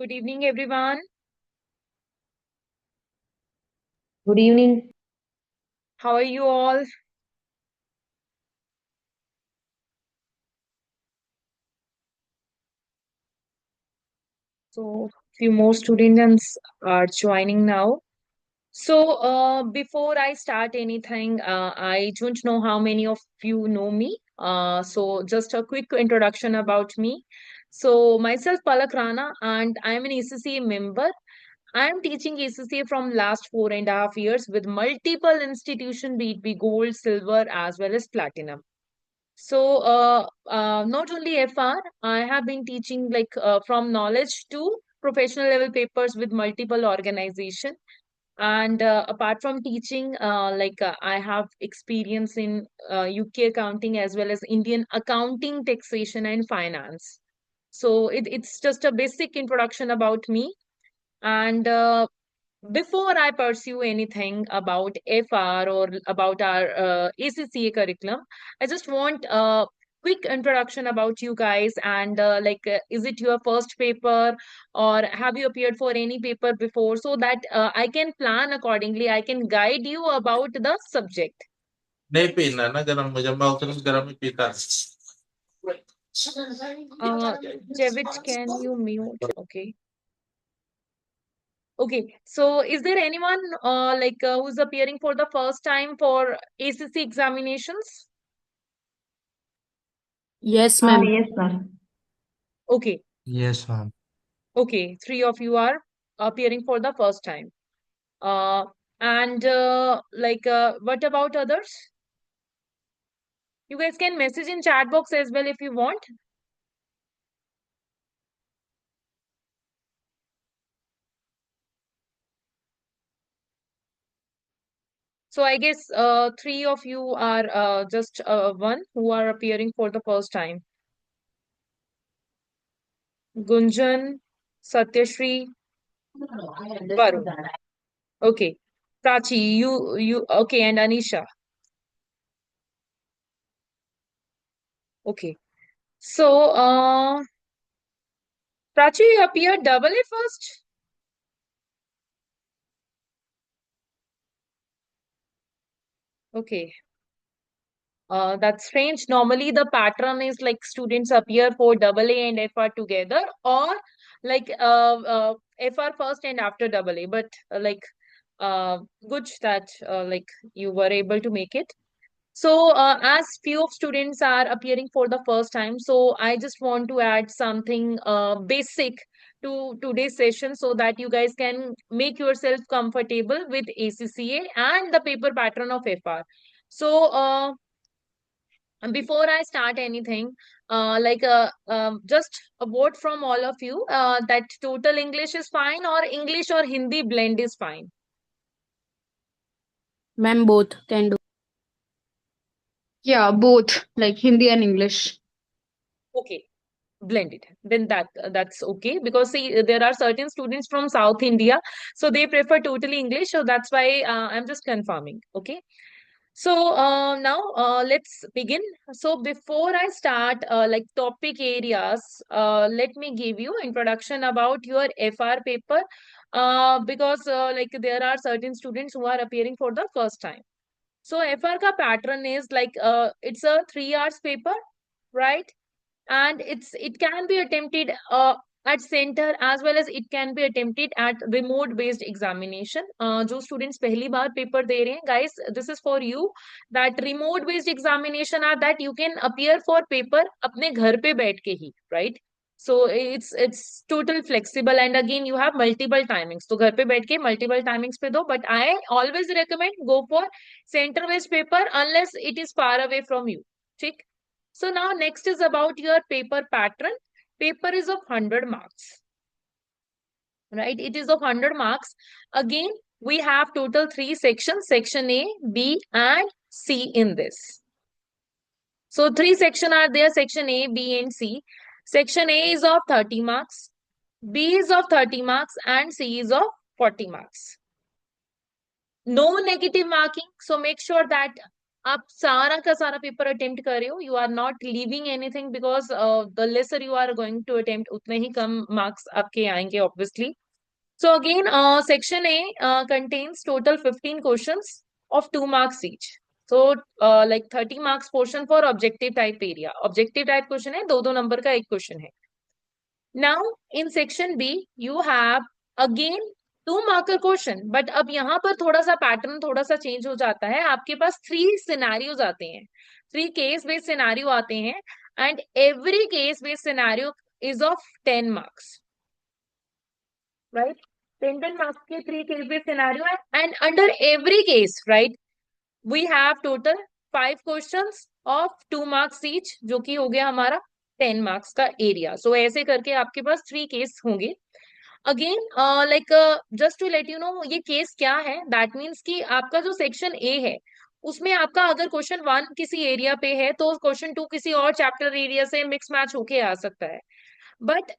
Good evening, everyone. Good evening. How are you all? So, few more students are joining now. So, before I start anything, I don't know how many of you know me. So, just a quick introduction about me. So, myself, Palak Rana, and I am an ACCA member. I am teaching ACCA from last 4.5 years with multiple institution, be it be gold, silver, as well as platinum. So, not only FR, I have been teaching from knowledge to professional level papers with multiple organization. And apart from teaching, I have experience in UK accounting as well as Indian accounting, taxation, and finance. So it's just a basic introduction about me. And before I pursue anything about FR or about our ACCA curriculum, I just want a quick introduction about you guys. And is it your first paper or have you appeared for any paper before so that I can plan accordingly, I can guide you about the subject. Nepin na ganang majambaw ka ng garam ipita. Uh, Jevich, can you mute? Okay. Okay, so is there anyone who's appearing for the first time for ACC examinations? Yes, ma'am. Yes, ma'am. Okay, Yes, ma'am. okay, three of you are appearing for the first time. Uh, and what about others? You guys can message in chat box as well if you want. So I guess three of you are just one who are appearing for the first time. Gunjan, Satyashri, Varun. Okay. Prachi, you, okay, and Anisha. Okay. So, Prachi, you appeared double A first? Okay. That's strange. Normally, the pattern is like students appear for double A and FR together, or like FR first and after double A. But good that you were able to make it. So, as few of students are appearing for the first time, so I just want to add something basic to today's session so that you guys can make yourself comfortable with ACCA and the paper pattern of FR. So, and before I start anything, just a vote from all of you that total English is fine or English or Hindi blend is fine. Ma'am, both can do. Yeah, both like Hindi and English. Okay, blended. Then that's okay because see there are certain students from South India, so they prefer totally English. So that's why I'm just confirming. Okay. So now let's begin. So before I start topic areas, let me give you introduction about your FR paper because there are certain students who are appearing for the first time. So FR ka pattern is it's a 3 hours paper, right? And it can be attempted at center as well as it can be attempted at remote based examination. जो students पहली बार paper दे रहे हैं guys, this is for you that remote based examination are that you can appear for paper अपने घर पे बैठ के ही, right? So it's total flexible and again you have multiple timings. तो घर पे बैठ के multiple timings पे दो, but I always recommend go for center based paper unless it is far away from you. ठीक? So now next is about your paper pattern. Paper is of 100 marks, right? It is of 100 marks. Again, we have total three sections, section A, B and C in this. So three sections are there, section A, B and C. Section A is of 30 marks, B is of 30 marks and C is of 40 marks. No negative marking. So make sure that आप सारा का सारा paper attempt कर रहे हो, you are not leaving anything, because the lesser you are going to attempt उतने ही कम मार्क्स आपके आएंगे obviously. So again, section A contains total 15 questions of 2 marks each. So like 30 marks portion for objective type area. Objective type question है, दो दो number का एक क्वेश्चन है. Now in section B you have again 2 marker question, but अब यहाँ पर थोड़ा सा पैटर्न थोड़ा सा चेंज हो जाता है. आपके पास 3 सिनेरियोज आते हैं, 3 केस बेस्ड सिनेरियो आते हैं, and every case based scenario is of 10 marks. Right? 10 marks के 3 case based scenario है, and under every case, right, we have total 5 questions of 2 marks each, जो कि हो गया हमारा 10 marks का एरिया. सो ऐसे करके आपके पास 3 केस होंगे. Again like just to let you know ये केस क्या है, दैट मीन्स कि आपका जो सेक्शन ए है उसमें आपका अगर क्वेश्चन 1 किसी एरिया पे है तो क्वेश्चन 2 किसी और चैप्टर एरिया से मिक्स मैच होके आ सकता है. बट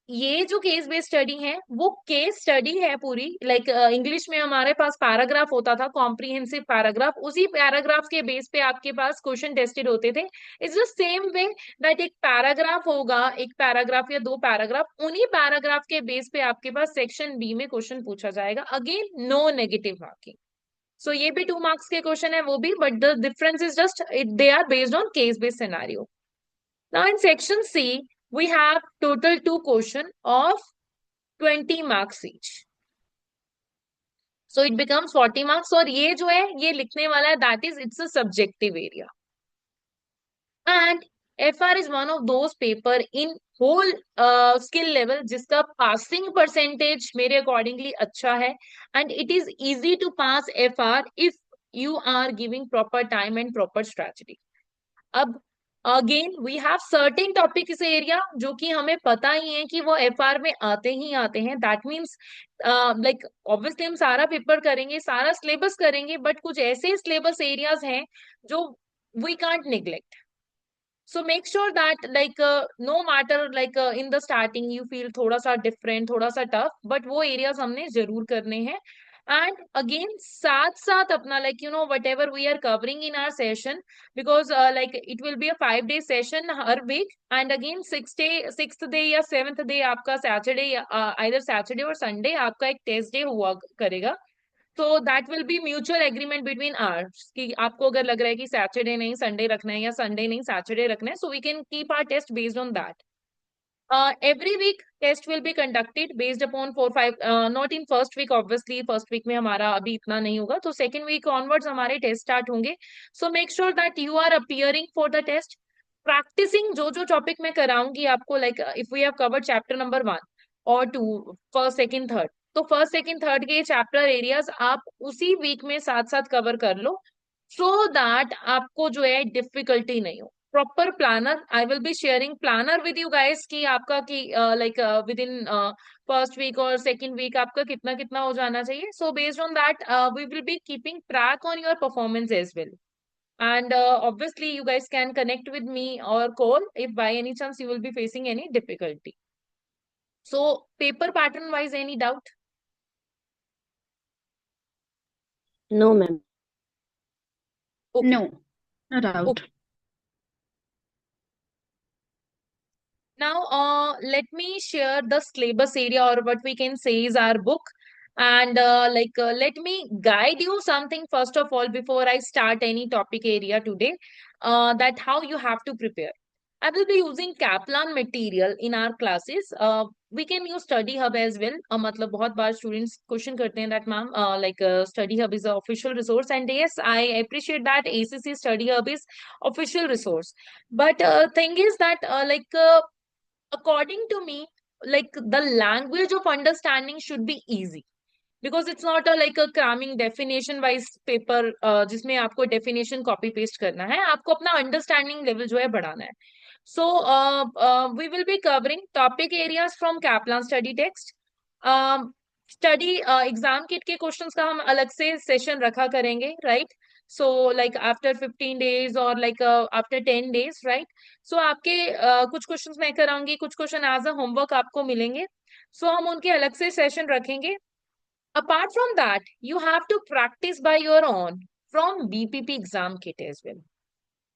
ये जो केस बेस्ड स्टडी है वो केस स्टडी है पूरी. लाइक इंग्लिश में हमारे पास पैराग्राफ होता था, कॉम्प्रिहेंसिव पैराग्राफ, उसी पैराग्राफ के बेस पे आपके पास क्वेश्चन टेस्टेड होते थे. It's the same way that एक पैराग्राफ होगा, एक पैराग्राफ या 2 पैराग्राफ, उन्हीं पैराग्राफ के बेस पे आपके पास सेक्शन बी में क्वेश्चन पूछा जाएगा. Again no negative marking. So ये भी 2 मार्क्स के क्वेश्चन है, वो भी, but the difference is just they are based on case based scenario. Now in section C, we have total 2 question of 20 marks each. So it becomes 40 marks. और ये जो है ये लिखने वाला है, that is it's a subjective area. And FR is one of those paper in whole skill level जिसका passing percentage मेरे accordingly अच्छा है, and it is easy to pass FR if you are giving proper time and proper strategy. अब again we have certain topic इस area जो कि हमें पता ही है कि वो एफआर में आते ही आते हैं. दैट मीन्स लाइक ऑब्वियसली हम सारा पेपर करेंगे, सारा सिलेबस करेंगे, बट कुछ ऐसे सिलेबस एरियाज हैं जो we can't neglect. So make sure that like no matter like in the starting you feel थोड़ा सा different, थोड़ा सा tough, but वो areas हमने जरूर करने हैं. And again साथ साथ अपना like you know whatever we are covering in our session, because like it will be a 5-day session her week, and again 6th day या 7th day आपका Saturday either Saturday और Sunday आपका एक test day हुआ करेगा. तो that will be mutual agreement between hours कि आपको अगर लग रहा है कि सैटरडे नहीं संडे रखना है या संडे नहीं सैटरडे रखना है, so we can keep our test based on that. Every week test will be conducted based upon 4-5 not in first week, obviously first week में हमारा अभी इतना नहीं होगा, तो second week onwards हमारे टेस्ट स्टार्ट होंगे. So make sure that you are appearing for the test, practicing जो जो टॉपिक मैं कराऊंगी आपको, like if we have covered chapter number 1 or 2, first second third, तो फर्स्ट सेकंड थर्ड के chapter areas आप उसी वीक में साथ साथ कवर कर लो, सो दैट आपको जो है डिफिकल्टी नहीं हो. Proper planner, I will be sharing planner with you guys कि आपका कि like within first week और सेकंड वीक आपका कितना कितना हो जाना चाहिए. So based on that we will be keeping track on your performance as well. And obviously you guys can connect with me or call if by any chance you will be facing any difficulty. So paper pattern wise, any doubt? No, ma'am. Okay. No, not out. Okay. Now, let me share the syllabus area, or what we can say is our book. And let me guide you something first of all before I start any topic area today, that how you have to prepare. I will be using Kaplan material in our classes. We can use Study Hub as well. मतलब बहुत बार students question करते हैं that ma'am Study Hub is an official resource, and yes, I appreciate that ACC Study Hub is official resource. But thing is that according to me, like the language of understanding should be easy, because it's not a like a cramming definition wise paper जिसमें आपको definition copy paste करना है, आपको अपना understanding level जो है बढ़ाना है. So we will be covering topic areas from Kaplan study text. Study exam kit के questions का हम अलग से session रखा करेंगे, right? So like after 15 days or like after 10 days, right? So आपके कुछ questions मैं कराऊंगी, कुछ question as a homework आपको मिलेंगे. So हम उनके अलग से session रखेंगे. Apart from that, you have to practice by your own. from BPP exam kit as well.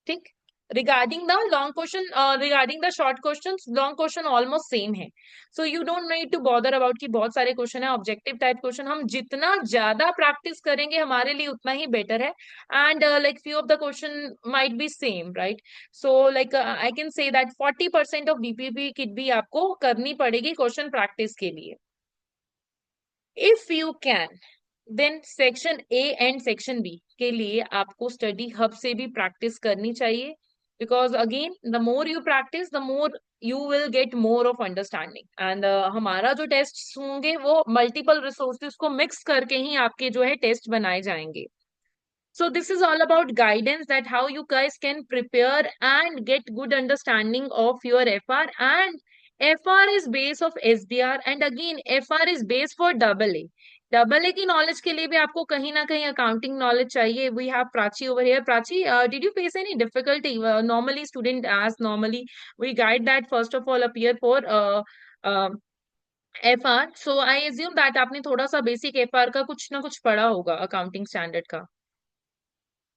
ठीक, regarding the long question, regarding the short questions, long question almost same है. So you don't need to bother about कि बहुत सारे question है. Objective type question हम जितना ज्यादा practice करेंगे हमारे लिए उतना ही बेटर है. And like few of the question might be same, right? So like I can say that 40% of BPP kit भी आपको करनी पड़ेगी क्वेश्चन प्रैक्टिस के लिए. If you can, then section A and section B के लिए आपको स्टडी हब से भी प्रैक्टिस करनी चाहिए. Because again the more you practice the more you will get more of understanding. And हमारा जो टेस्ट होंगे वो मल्टीपल रिसोर्सेज को मिक्स करके ही आपके जो है टेस्ट बनाए जाएंगे. So this is all about guidance that how you guys can prepare and get good understanding of your FR. And FR is base of SDR and again FR is base for double A. Double A की knowledge के लिए भी आपको कहीं ना कहीं accounting knowledge चाहिए. We have Prachi over here. Prachi, did you face any difficulty? Normally student as normally we guide that first of all appear for FR. So I assume that आपने थोड़ा सा basic FR का कुछ ना कुछ पढ़ा होगा accounting standard का.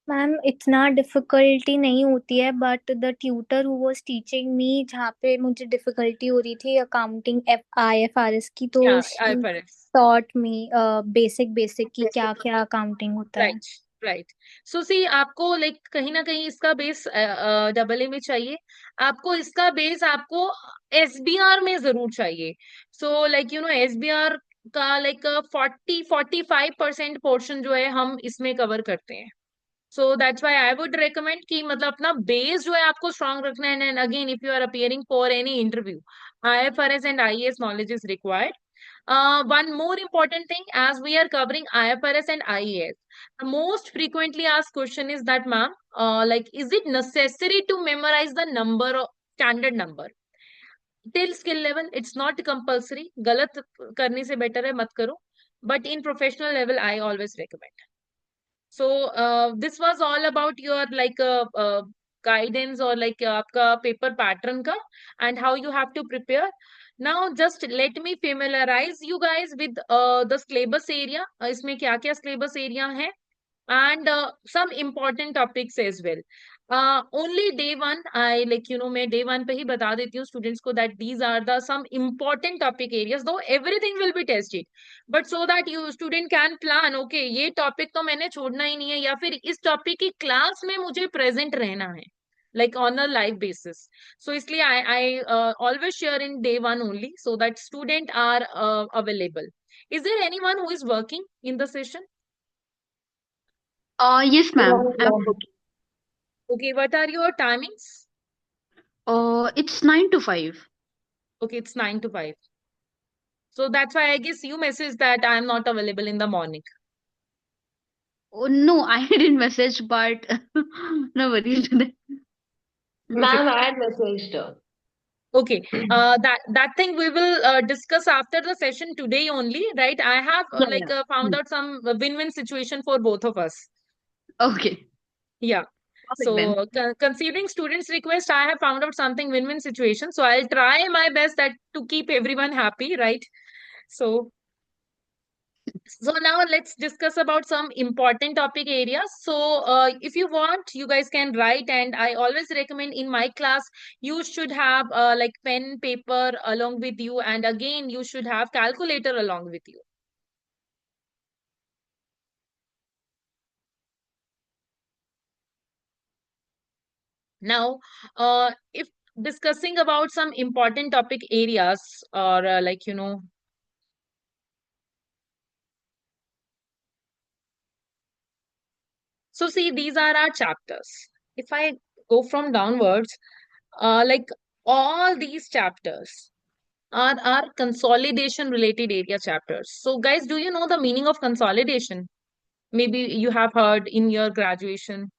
मैम इतना डिफिकल्टी नहीं होती है but the tutor who was teaching me जहाँ पे मुझे डिफिकल्टी हो रही थी अकाउंटिंग IFRS की तो Yeah, she IFRS. taught me basic की क्या क्या अकाउंटिंग होता है. Right right. सो सी आपको लाइक कहीं ना कहीं इसका बेस डबल ए में चाहिए. आपको इसका बेस आपको SBR में जरूर चाहिए. So like you no SBR का लाइक 40-45% पोर्शन जो है हम इसमें कवर करते हैं. So that's why I would recommend कि मतलब अपना बेस जो है आपको स्ट्रांग रखना है. And again if you are appearing for any interview IFRS and IAS knowledge is required. One more important thing, as we are covering IFRS and IAS, the most frequently asked question is that, ma'am, like, is it necessary to memorize the number of standard number? Till skill level, it's not compulsory. गलत करने से better है मत करो. But in professional level, I always recommend. So this was all about your like guidance or like आपका paper pattern का and how you have to prepare. Now just let me familiarize you guys with the syllabus area. इसमें क्या क्या syllabus area है and some important topics as well. Only day one I like you know मैं day one पे ही बता देती हूँ students को that these are the some important topic areas, though everything will be tested, but so that you student can plan okay ये topic तो मैंने छोड़ना ही नहीं है या फिर इस topic की class में मुझे present रहना है like on a live basis. So इसलिए I always share in day one only so that student are available. Is there anyone who is working in the session? Yes, ma'am. I'm working. Okay, what are your timings? It's 9 to 5. Okay, it's 9 to 5. So that's why I guess you messaged that I am not available in the morning. Oh, no, I didn't message, but no worries. Ma'am, I had messaged her. Okay, that thing we will discuss after the session today only, right? I have Yeah. found out some win-win situation for both of us. Okay. Yeah. Perfect then. So considering students' request, I have found out something win-win situation. So I'll try my best that to keep everyone happy, right? So now let's discuss about some important topic areas. So if you want, you guys can write, and I always recommend in my class, you should have like pen, paper along with you, and again, you should have calculator along with you. Now, if discussing about some important topic areas or like, you know, so see, these are our chapters. If I go from downwards, like all these chapters are our consolidation related area chapters. So guys, do you know the meaning of consolidation? Maybe you have heard in your graduation.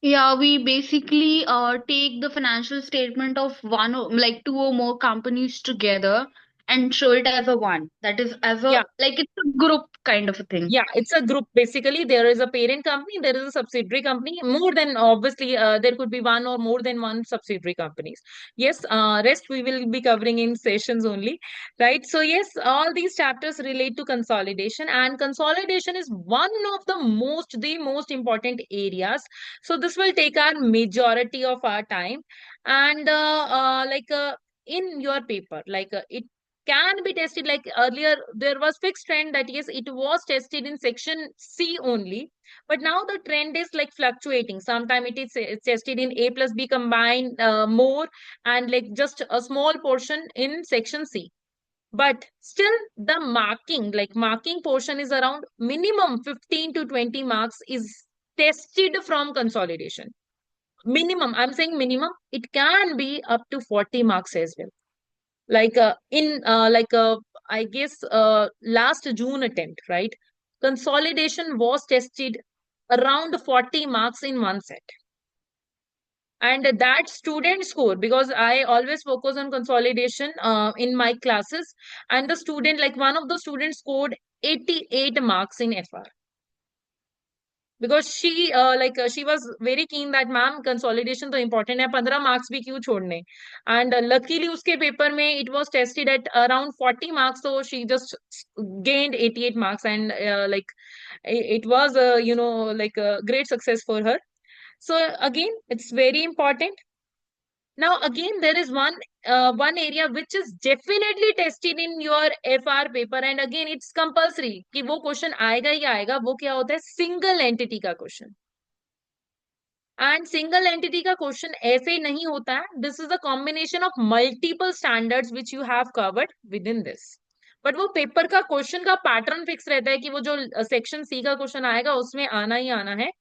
Yeah, we basically take the financial statement of one, like two or more companies together and show it as a one. That is as a Yeah. like it's a group kind of a thing. Yeah, it's a group. Basically, there is a parent company, there is a subsidiary company. More than obviously, there could be one or more than one subsidiary companies. Yes, rest we will be covering in sessions only, right? So yes, all these chapters relate to consolidation, and consolidation is one of the most important areas. So this will take our majority of our time, and in your paper, it can be tested. Like earlier there was fixed trend that yes, it was tested in section C only, but now the trend is like fluctuating. Sometime it's tested in A plus B combined more, and like just a small portion in section C. But still the marking portion is around minimum 15 to 20 marks is tested from consolidation. Minimum, I'm saying minimum. It can be up to 40 marks as well. I guess last June attempt, right? Consolidation was tested around 40 marks in one set. And that student score, because I always focus on consolidation in my classes, and the student, like one of the students scored 88 marks in FR. Because she was very keen that ma'am consolidation तो important है, 15 marks भी क्यों छोड़ने. And luckily उसके paper में it was tested at around 40 marks, so she just gained 88 marks, and it was a great success for her. So again, it's very important. Now again, there is one area which is definitely tested in your FR paper, and again it's compulsory कि वो question आएगा ही आएगा. वो क्या होता है? Single entity का question. And single entity का क्वेश्चन ऐसे ही नहीं होता है. This is a combination of multiple standards which you have covered with in this. But वो पेपर का क्वेश्चन का पैटर्न फिक्स रहता है कि वो जो सेक्शन सी का क्वेश्चन आएगा उसमें आना ही आना है.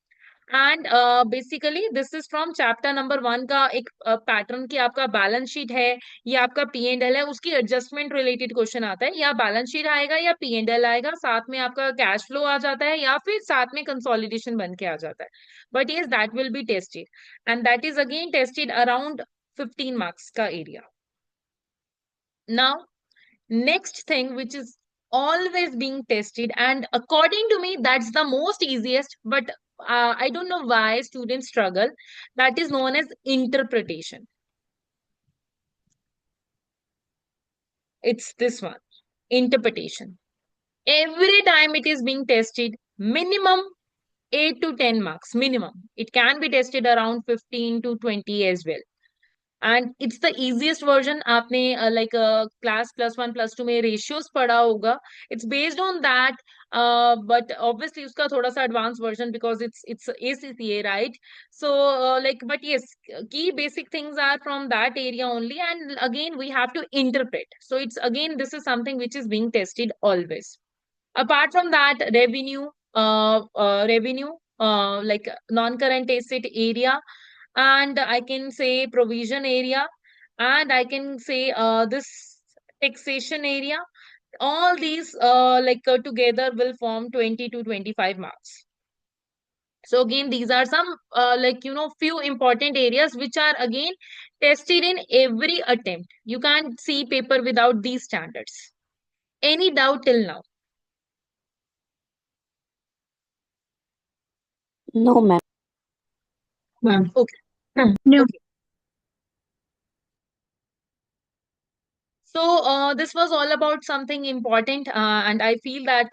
And basically this is from chapter number 1 का एक पैटर्न कि आपका बैलेंस शीट है या आपका पी एंड एल है, उसकी एडजस्टमेंट रिलेटेड क्वेश्चन आता है. या बैलेंस शीट आएगा या पी एंड एल आएगा, साथ में आपका कैश फ्लो आ जाता है, या फिर साथ में कंसोलिडेशन बन के आ जाता है. But yes, that will be tested, and that is again tested around 15 marks का area. Now next thing which is always being tested, and according to me that's the most easiest, but I don't know why students struggle, that is known as interpretation. It's this one, interpretation. Every time it is being tested, minimum 8 to 10 marks minimum. It can be tested around 15 to 20 as well. And it's the easiest version. आपने class +1 +2 में ratios पढ़ा होगा. It's based on that, but obviously उसका थोड़ा सा advanced version because it's ACCA, right? So but yes, key basic things are from that area only, and again we have to interpret. So it's again, this is something which is being tested always. Apart from that, revenue, like non-current asset area, and I can say provision area, and I can say this taxation area. All these together will form 20 to 25 marks. So again, these are some few important areas which are again tested in every attempt. You can't see paper without these standards. Any doubt till now? No, ma'am. Okay. No. Okay. So this was all about something important, and I feel that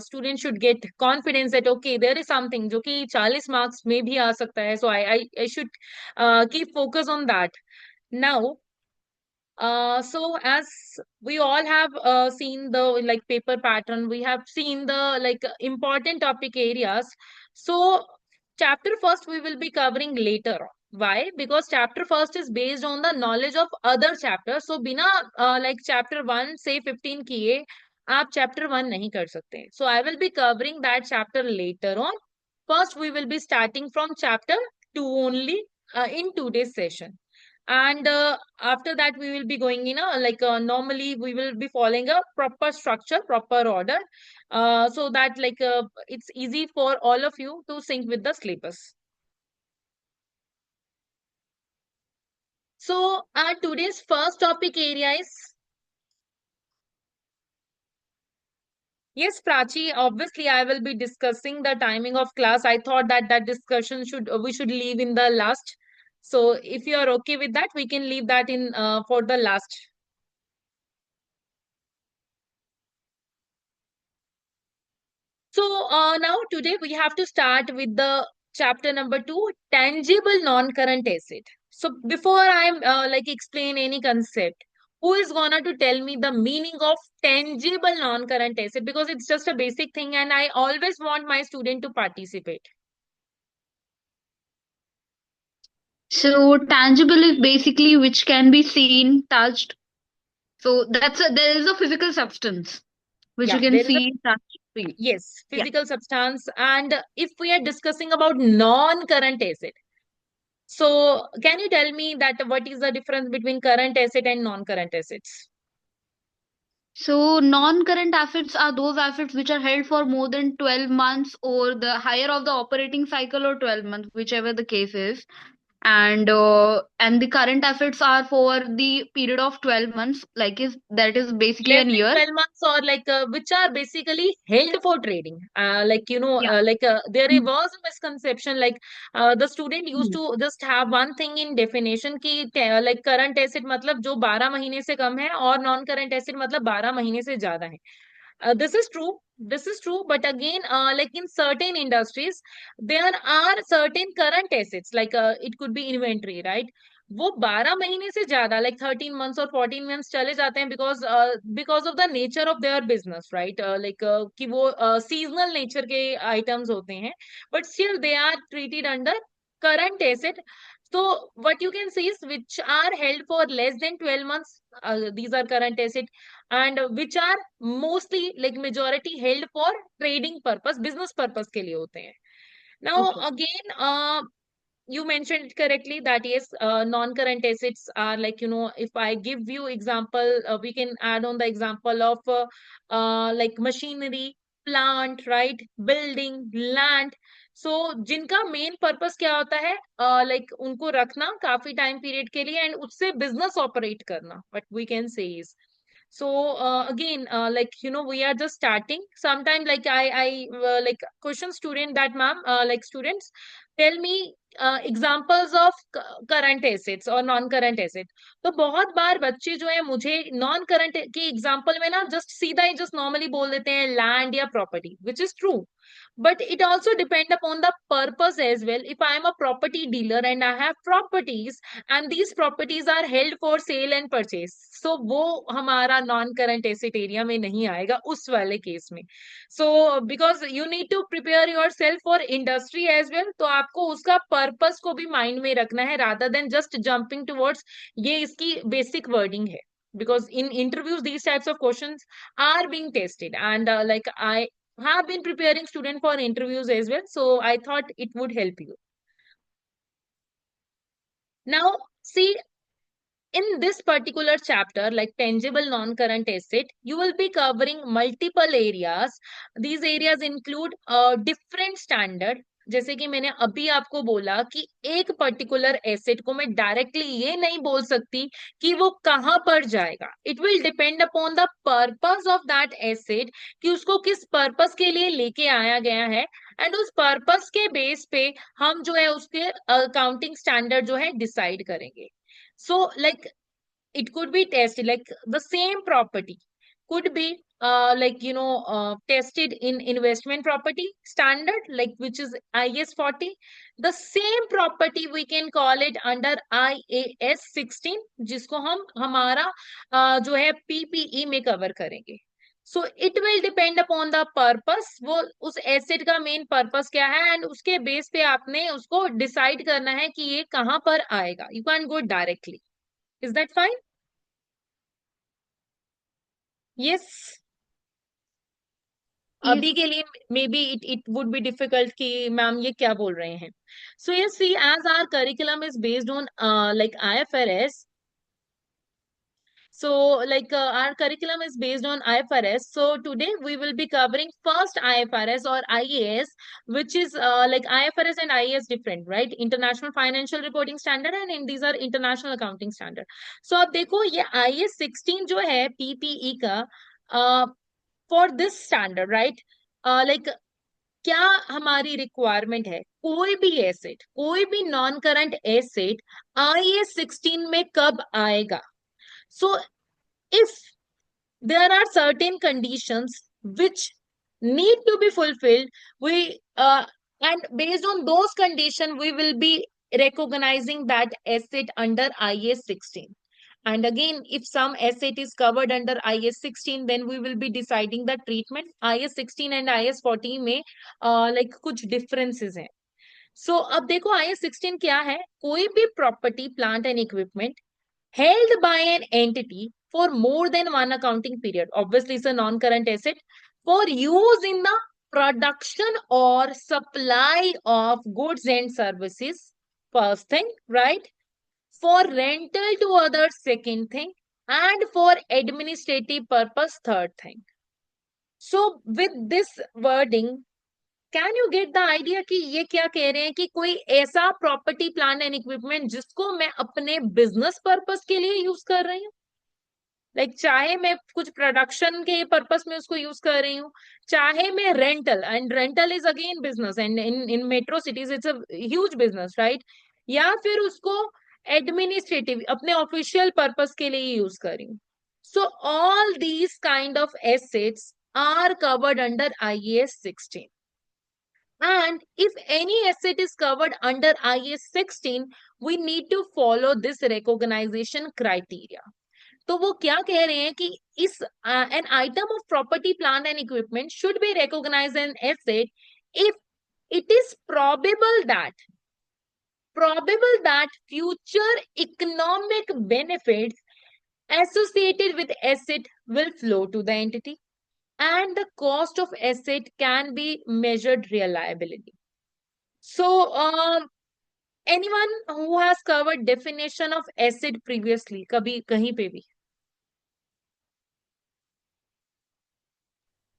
students should get confidence that okay, there is something जो कि 40 marks में भी आ सकता है. So I should keep focus on that. Now, so as we all have seen the paper pattern, we have seen the important topic areas. So chapter first we will be covering later on. Why? Because chapter first is based on the knowledge of other chapters. So बिना chapter 1 से 15 किए आप chapter 1 नहीं कर सकते. So I will be covering that chapter later on. First we will be starting from chapter 2 only in today's session. And after that we will be going in normally we will be following a proper structure, proper order, so that it's easy for all of you to sync with the syllabus. So today's first topic area is Yes, Prachi, obviously I will be discussing the timing of class. I thought that that discussion we should leave in the last. So if you are okay with that, we can leave that in for the last. So now today we have to start with the chapter number 2, tangible non-current asset. So before I'm like explain any concept, who is gonna to tell me the meaning of tangible non-current asset? Because it's just a basic thing and I always want my student to participate. So tangible is basically which can be seen, touched. So there is a physical substance which you Yeah, can there is a see, touch, feel. yes, Yeah. physical substance. And if we are discussing about non-current asset, so can you tell me that what is the difference between current asset and non-current assets? So non-current assets are those assets which are held for more than 12 months or the higher of the operating cycle or 12 months, whichever the case is. And the current assets are for the period of 12 months, that is basically Less an than year. 12 months, or like which are basically held for trading. Like, you know, Yeah. there Mm. was a misconception, like the student used Mm. to just have one thing in definition ki like current asset matlab jo 12 महीने से कम है और non current asset matlab 12 महीने से ज्यादा है. This is true. This is true. But again, like in certain industries, there are certain current assets, like it could be inventory, right? वो 12 महीने से ज्यादा, like 13 months or 14 months चले जाते हैं because of the nature of their business, right? Like कि वो seasonal nature के items होते हैं, but still they are treated under current asset. So what you can see is which are held for less than 12 months, these are current asset, and which are mostly like majority held for trading purpose, business purpose के लिए होते हैं. Now Okay. again, you mentioned it correctly that yes, non-current assets are like, you know, if I give you example, we can add on the example of like machinery, plant, right, building, land. So जिनका main purpose क्या होता है, like उनको रखना काफी time period के लिए and उससे बिजनेस ऑपरेट करना, what we can say is. So again, like, you know, we are just starting. Sometime like I like question student that ma'am, like students, tell me examples of current assets और non current asset. तो बहुत बार बच्चे जो है मुझे non current के example में ना जस्ट सीधा ही जस्ट नॉर्मली बोल देते हैं लैंड या property, which is true. But it also depend upon the purpose as well. If I am a property dealer and I have properties and these properties are held for sale and purchase, so वो हमारा non current asset area में नहीं आएगा उस वाले case में. So because you need to prepare yourself for industry as well, तो आपको उसका purpose को भी mind में रखना है rather than just jumping towards ये इसकी basic wording है. Because in interviews these types of questions are being tested, and like I have been preparing student for interviews as well, so I thought it would help you. Now see, in this particular chapter, like tangible non-current asset, you will be covering multiple areas. These areas include different standard. जैसे कि मैंने अभी आपको बोला कि एक particular asset को मैं डायरेक्टली ये नहीं बोल सकती कि वो कहाँ पर जाएगा. It will depend upon the purpose of that asset, कि उसको किस पर्पस के लिए लेके आया गया है, एंड उस पर्पस के बेस पे हम जो है उसके अकाउंटिंग स्टैंडर्ड जो है डिसाइड करेंगे. So like it could be tested, like the same property could be like, you know, tested in investment property standard, like which is IAS 40. The same property we can call it under IAS 16, जिसको हम हमारा जो है PPE में cover करेंगे. So it will depend upon the purpose, वो उस asset का मेन पर्पस क्या है एंड उसके बेस पे आपने उसको डिसाइड करना है कि ये कहाँ पर आएगा. You can't go directly. Is that fine? Yes. अभी के लिए maybe it would be difficult कि मैम ये क्या बोल रहे हैं. So yes see, as our curriculum is based on like IFRS. So like our curriculum is based on IFRS. So today we will be covering first IFRS or IAS, which is like IFRS and IAS different, right? International Financial Reporting Standard, and these are International Accounting Standard. So अब देखो ये IAS 16 जो है PPE का, for this standard, right, like क्या हमारी requirement है, कोई भी एसेट, कोई भी नॉन करंट एसेट IAS 16 में कब आएगा? So if there are certain conditions which need to be fulfilled, we and based on those conditions we will be recognizing that asset under IAS 16. And again, if some asset is covered under IAS 16, then we will be deciding the treatment. IAS 16 and IAS 14 में like कुछ differences हैं. So अब देखो IAS 16 क्या है? कोई भी property, plant and equipment held by an entity for more than one accounting period, obviously it's a non-current asset, for use in the production or supply of goods and services, first thing, right, for rental to others, second thing, and for administrative purpose, third thing. So with this wording, can you get the idea कि ये क्या कह रहे हैं कि कोई ऐसा property, plant and equipment जिसको मैं अपने बिजनेस पर्पस के लिए यूज कर रही हूँ, लाइक चाहे मैं कुछ प्रोडक्शन के पर्पस में उसको यूज कर रही हूँ, चाहे मैं rental, and rental is again business, and in metro cities it's a huge business, right, या फिर उसको एडमिनिस्ट्रेटिव अपने ऑफिशियल पर्पस के लिए यूज कर रही हूँ. So all these kind of assets are covered under IAS 16. And if any asset is covered under IAS 16, we need to follow this recognition criteria. तो वो क्या कह रहे हैं कि इस an item of property, plant and equipment should be recognized as an asset if it is probable that future economic benefits associated with asset will flow to the entity, and the cost of asset can be measured reliability. So, anyone who has covered definition of asset previously, कभी कहीं पे भी?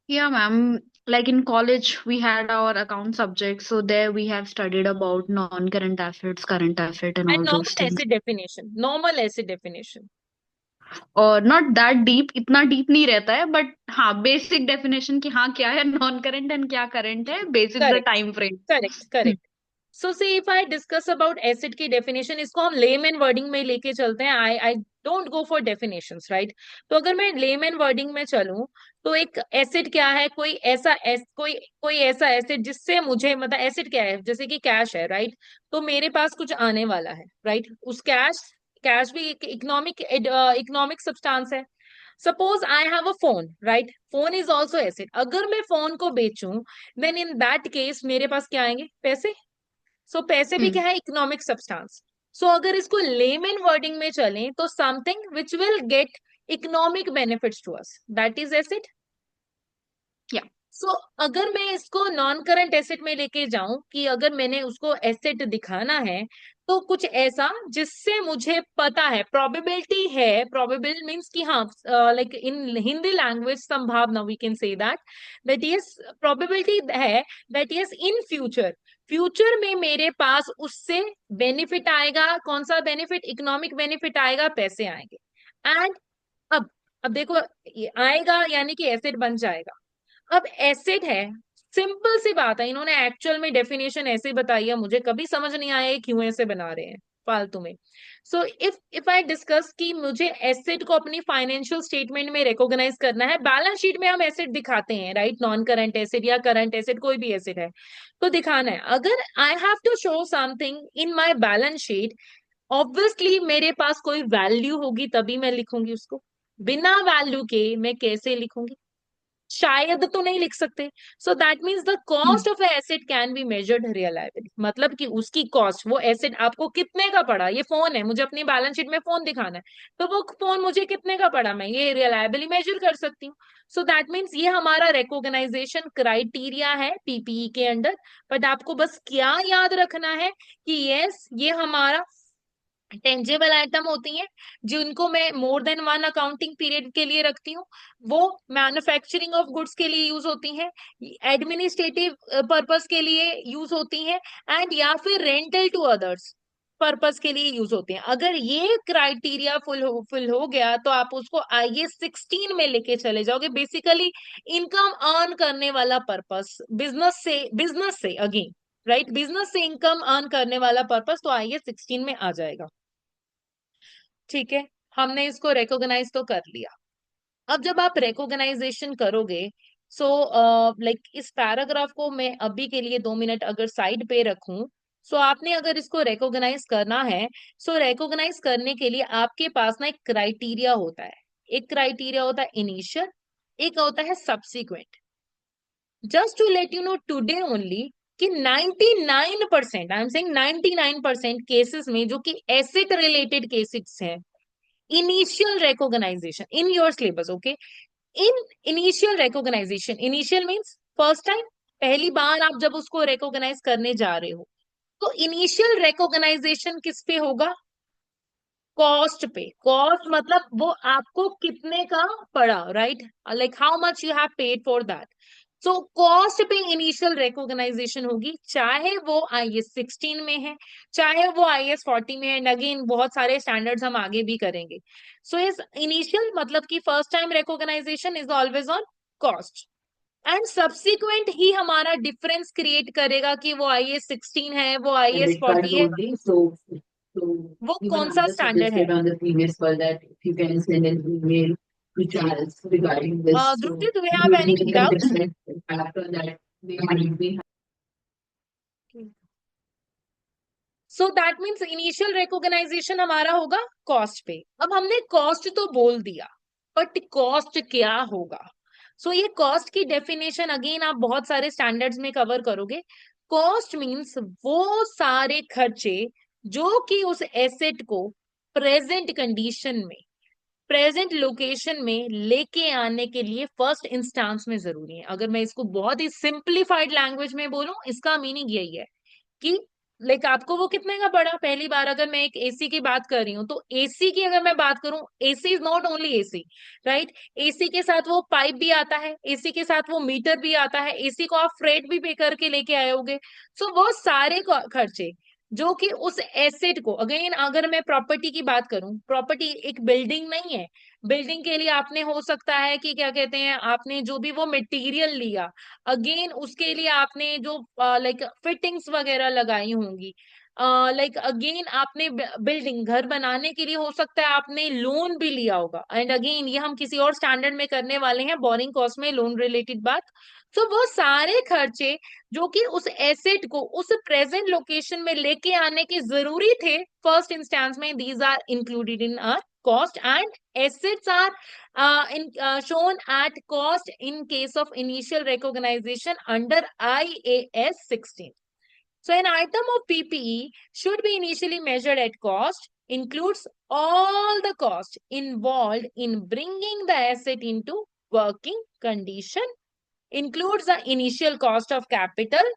Yeah, ma'am. Like in college, we had our account subject, so there we have studied about non-current assets, current asset, and all And those things. normal asset definition. और not that deep, इतना deep नहीं रहता है, but हाँ basic definition कि हाँ क्या है नॉन करंट एंड क्या करंट है, basic the Correct, time frame. correct. So see, if I discuss about asset की definition, इसको हम layman wording में लेके चलते हैं. I don't go for definitions, right? तो अगर मैं layman wording में चलूं, तो एक asset क्या है? कोई ऐसा asset जिससे मुझे, मतलब asset क्या है? जैसे कि cash है, right? तो मेरे पास कुछ आने वाला है, right? उस cash भी एक economic substance है. Suppose I have a phone, right? Phone is also asset. अगर मैं फोन को बेचूं, then in that case मेरे पास क्या आएंगे? पैसे. सो पैसे भी क्या है? Economic substance. सो अगर इसको लेमन वर्डिंग में चलें, तो something which will get economic benefits to us, that is asset. या सो अगर मैं इसको नॉन करंट एसेट में लेके जाऊं कि अगर मैंने उसको एसेट दिखाना है, तो कुछ ऐसा जिससे मुझे पता है, प्रोबेबिलिटी है, प्रोबेबल मीन्स कि हाँ, लाइक इन हिंदी लैंग्वेज संभावना, we can say that yes probability है दैट यस इन फ्यूचर में मेरे पास उससे बेनिफिट आएगा. कौन सा बेनिफिट? इकोनॉमिक बेनिफिट आएगा, पैसे आएंगे. एंड अब देखो, ये आएगा यानी कि एसेट बन जाएगा. अब एसेट है, सिंपल सी बात है, इन्होंने एक्चुअल में डेफिनेशन ऐसे बताई है, मुझे कभी समझ नहीं आया ये क्यों ऐसे बना रहे हैं फालतू में. सो इफ आई डिस्कस कि मुझे एसेट को अपनी फाइनेंशियल स्टेटमेंट में रिकॉग्नाइज करना है, बैलेंस शीट में हम एसेट दिखाते हैं, राइट, नॉन करंट एसेट या करंट एसेट, कोई भी एसेट है तो दिखाना है. अगर I have to show something in my balance sheet, obviously मेरे पास कोई वैल्यू होगी तभी मैं लिखूंगी उसको. बिना वैल्यू के मैं कैसे लिखूंगी? शायद तो नहीं लिख सकते. सो that means the cost of asset can be measured reliably, मतलब कि उसकी कॉस्ट, वो एसेट आपको कितने का पड़ा. ये फोन है, मुझे अपनी बैलेंस शीट में फोन दिखाना है, तो वो फोन मुझे कितने का पड़ा, मैं ये रिलायबली मेजर कर सकती हूँ. सो दैट मीन्स ये हमारा रिकॉग्नाइजेशन क्राइटेरिया है पीपीई के अंडर. बट आपको बस क्या याद रखना है कि यस, ये हमारा टेंजेबल आइटम होती हैं जिनको मैं more than one accounting period के लिए रखती हूँ. वो मैन्युफैक्चरिंग ऑफ गुड्स के लिए यूज होती हैं, एडमिनिस्ट्रेटिव पर्पस के लिए यूज होती हैं, एंड या फिर रेंटल टू अदर्स. पर्पस के लिए यूज होते हैं। अगर ये क्राइटेरिया फुल हो गया तो आप उसको IAS 16 में लेके चले जाओगे। बेसिकली इनकम अर्न करने वाला पर्पस, बिजनेस से अगेन, राइट, बिजनेस से इनकम अर्न करने वाला पर्पस तो IAS 16 में आ जाएगा। ठीक है, हमने इसको रिकॉग्नाइज तो कर लिया। अब जब आप रिकॉग्नाइजेशन करोगे, सो लाइक इस पैराग्राफ को मैं अभी के लिए 2 मिनट अगर साइड पे रखूं, सो आपने अगर इसको रिकॉग्नाइज करना है, सो रिकॉग्नाइज करने के लिए आपके पास ना एक क्राइटेरिया होता है। एक क्राइटेरिया होता है इनिशियल, एक होता है subsequent. Just to let you know today only कि 99%, आई एम सेइंग 99% केसेस में जो कि एसेट रिलेटेड केसेस हैं, initial recognization in your syllabus, okay, in initial recognization, initial means first time, पहली बार आप जब उसको रिकॉग्नाइज करने जा रहे हो, तो इनिशियल रिकॉग्नाइजेशन किस पे होगा? कॉस्ट पे। कॉस्ट मतलब वो आपको कितने का पड़ा, right, like how much you have paid for that. So cost पे इनिशियल रिकॉग्नाइजेशन होगी, चाहे वो IAS 16 में है, चाहे वो IAS 40 में है। एंड अगेन बहुत सारे स्टैंडर्ड्स हम आगे भी करेंगे। सो इस इनिशियल मतलब कि first time recognization is always on cost, and subsequent ही हमारा डिफरेंस क्रिएट करेगा कि वो IAS 16 है, वो IAS Credit card 40 है, only. So वो even कौन सा Ananda स्टैंडर्ड है। suggested on the previous call that if you can send an email to Charles regarding this, so Drupti, do you it have would any make a doubts? different impact on that. They might be so that means initial recognization हमारा होगा cost पे। अब हमने cost तो बोल दिया, but cost क्या होगा? सो ये कॉस्ट की डेफिनेशन अगेन आप बहुत सारे स्टैंडर्ड्स में कवर करोगे। कॉस्ट मीन्स वो सारे खर्चे जो कि उस एसेट को प्रेजेंट कंडीशन में, प्रेजेंट लोकेशन में लेके आने के लिए फर्स्ट इंस्टांस में जरूरी है। अगर मैं इसको बहुत ही सिंप्लीफाइड लैंग्वेज में बोलूं, इसका मीनिंग यही है कि लाइक आपको वो कितने का पड़ा पहली बार। अगर मैं एक एसी की बात कर रही हूँ, तो एसी की अगर मैं बात करूं, AC is not only AC, right, AC के साथ वो पाइप भी आता है, एसी के साथ वो मीटर भी आता है, एसी को आप फ्रेट भी पे करके लेके आए होगे। सो वो सारे खर्चे जो कि उस एसेट को, अगेन अगर मैं प्रॉपर्टी की बात करूं, प्रॉपर्टी एक बिल्डिंग नहीं है। बिल्डिंग के लिए आपने हो सकता है कि क्या कहते हैं, आपने जो भी वो मटेरियल लिया, अगेन उसके लिए आपने जो लाइक फिटिंग्स वगैरह लगाई होंगी, लाइक अगेन आपने बिल्डिंग घर बनाने के लिए हो सकता है आपने लोन भी लिया होगा। एंड अगेन ये हम किसी और स्टैंडर्ड में करने वाले हैं, बोरिंग कॉस्ट में लोन रिलेटेड बात। तो वो सारे खर्चे जो कि उस एसेट को उस प्रेजेंट लोकेशन में लेके आने के जरूरी थे फर्स्ट इंस्टेंस में, these are included in our cost, and assets are shown at cost in case of initial recognition under IAS 16. So an item of PPE should be initially measured at cost, includes all the cost involved in bringing the asset into working condition, includes the initial cost of capital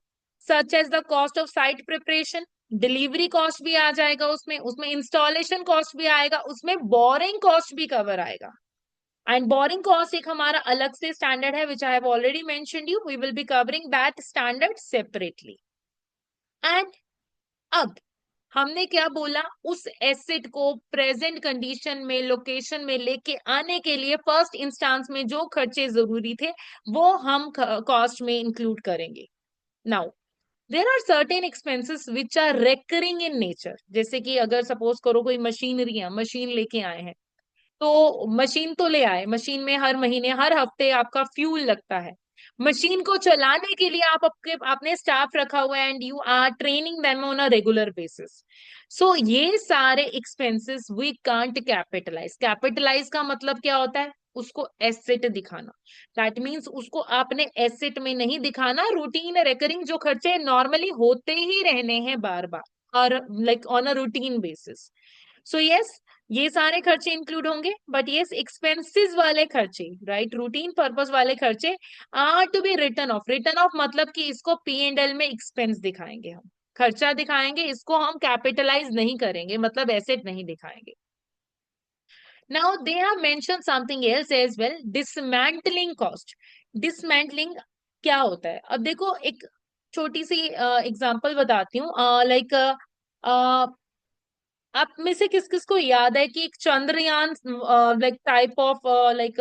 such as the cost of site preparation, delivery cost भी आ जाएगा उसमें, उसमें installation cost भी आएगा, उसमें boring cost भी cover आएगा। And boring cost एक हमारा अलग से स्टैंडर्ड है which I have already mentioned you, we will be covering that standard separately. And अब हमने क्या बोला, उस एसेट को प्रेजेंट कंडीशन में, लोकेशन में लेके आने के लिए फर्स्ट इंस्टांस में जो खर्चे जरूरी थे वो हम कॉस्ट में इंक्लूड करेंगे। Now there are certain expenses which are recurring in nature. जैसे कि अगर सपोज करो कोई मशीनरी है, मशीन लेके आए हैं, तो मशीन तो ले आए, मशीन में हर महीने हर हफ्ते आपका फ्यूल लगता है। मशीन को चलाने के लिए आपने स्टाफ रखा हुआ है and you are training them on a regular basis. So ये सारे expenses we can't capitalize. Capitalize का मतलब क्या होता है? उसको एसेट दिखाना। दैट मीन्स उसको आपने एसेट में नहीं दिखाना। रूटीन रेकरिंग जो खर्चे नॉर्मली होते ही रहने हैं बार बार, और like on a routine basis. So yes, ये सारे खर्चे इंक्लूड होंगे, बट यस एक्सपेंसेस वाले खर्चे, राइट, रूटीन पर्पस वाले खर्चे are to be written off. Written off मतलब कि इसको P&L में एक्सपेंस दिखाएंगे, हम खर्चा दिखाएंगे, इसको हम कैपिटलाइज नहीं करेंगे, मतलब एसेट नहीं दिखाएंगे। Now they have mention something else as well, dismantling cost. Dismantling क्या होता है? अब देखो एक छोटी सी एग्जांपल बताती हूँ। लाइक आप में से किस किस को याद है कि एक Chandrayaan like type of like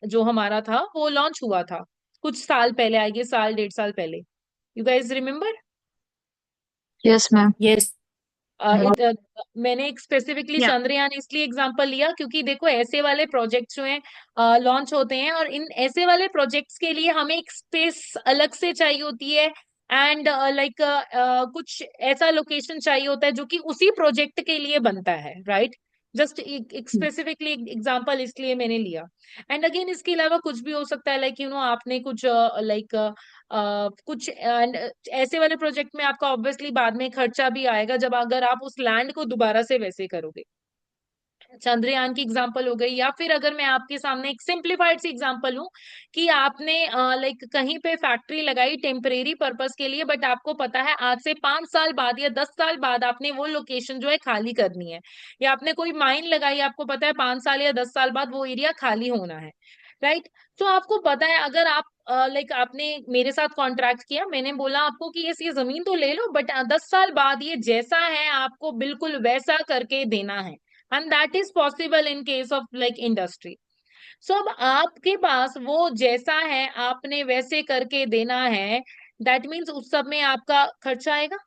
जो हमारा था वो लॉन्च हुआ था कुछ साल पहले, आई गेस साल 1.5 साल पहले? You guys remember? Yes, ma'am. Yes. मैंने एक स्पेसिफिकली Yeah. चंद्रयान इसलिए एग्जांपल लिया क्योंकि देखो ऐसे वाले प्रोजेक्ट्स जो हैं लॉन्च होते हैं, और इन ऐसे वाले प्रोजेक्ट्स के लिए हमें एक स्पेस अलग से चाहिए होती है, एंड लाइक कुछ ऐसा लोकेशन चाहिए होता है जो कि उसी प्रोजेक्ट के लिए बनता है, राइट? जस्ट एक स्पेसिफिकली एग्जांपल इसलिए मैंने लिया। एंड अगेन इसके अलावा कुछ भी हो सकता है, लाइक आपने कुछ लाइक कुछ ऐसे वाले प्रोजेक्ट में आपका ऑब्वियसली बाद में खर्चा भी आएगा जब अगर आप उस लैंड को दोबारा से वैसे करोगे। चंद्रयान की एग्जांपल हो गई, या फिर अगर मैं आपके सामने एक सिंप्लीफाइड सी एग्जांपल हूं कि आपने लाइक कहीं पे फैक्ट्री लगाई टेम्परेरी पर्पस के लिए, बट आपको पता है आज से 5 साल बाद या 10 साल बाद आपने वो लोकेशन जो है खाली करनी है, या आपने कोई माइन लगाई, आपको पता है 5 साल या 10 साल बाद वो एरिया खाली होना है, राइट? तो आपको पता है अगर आप लाइक आपने मेरे साथ कॉन्ट्रैक्ट किया, मैंने बोला आपको कि ये जमीन तो ले लो, बट 10 साल बाद ये जैसा है आपको बिल्कुल वैसा करके देना है, and that is possible in case of like industry. So अब आपके पास वो जैसा है आपने वैसे करके देना है, दैट मीन्स उस सब में आपका खर्चा आएगा,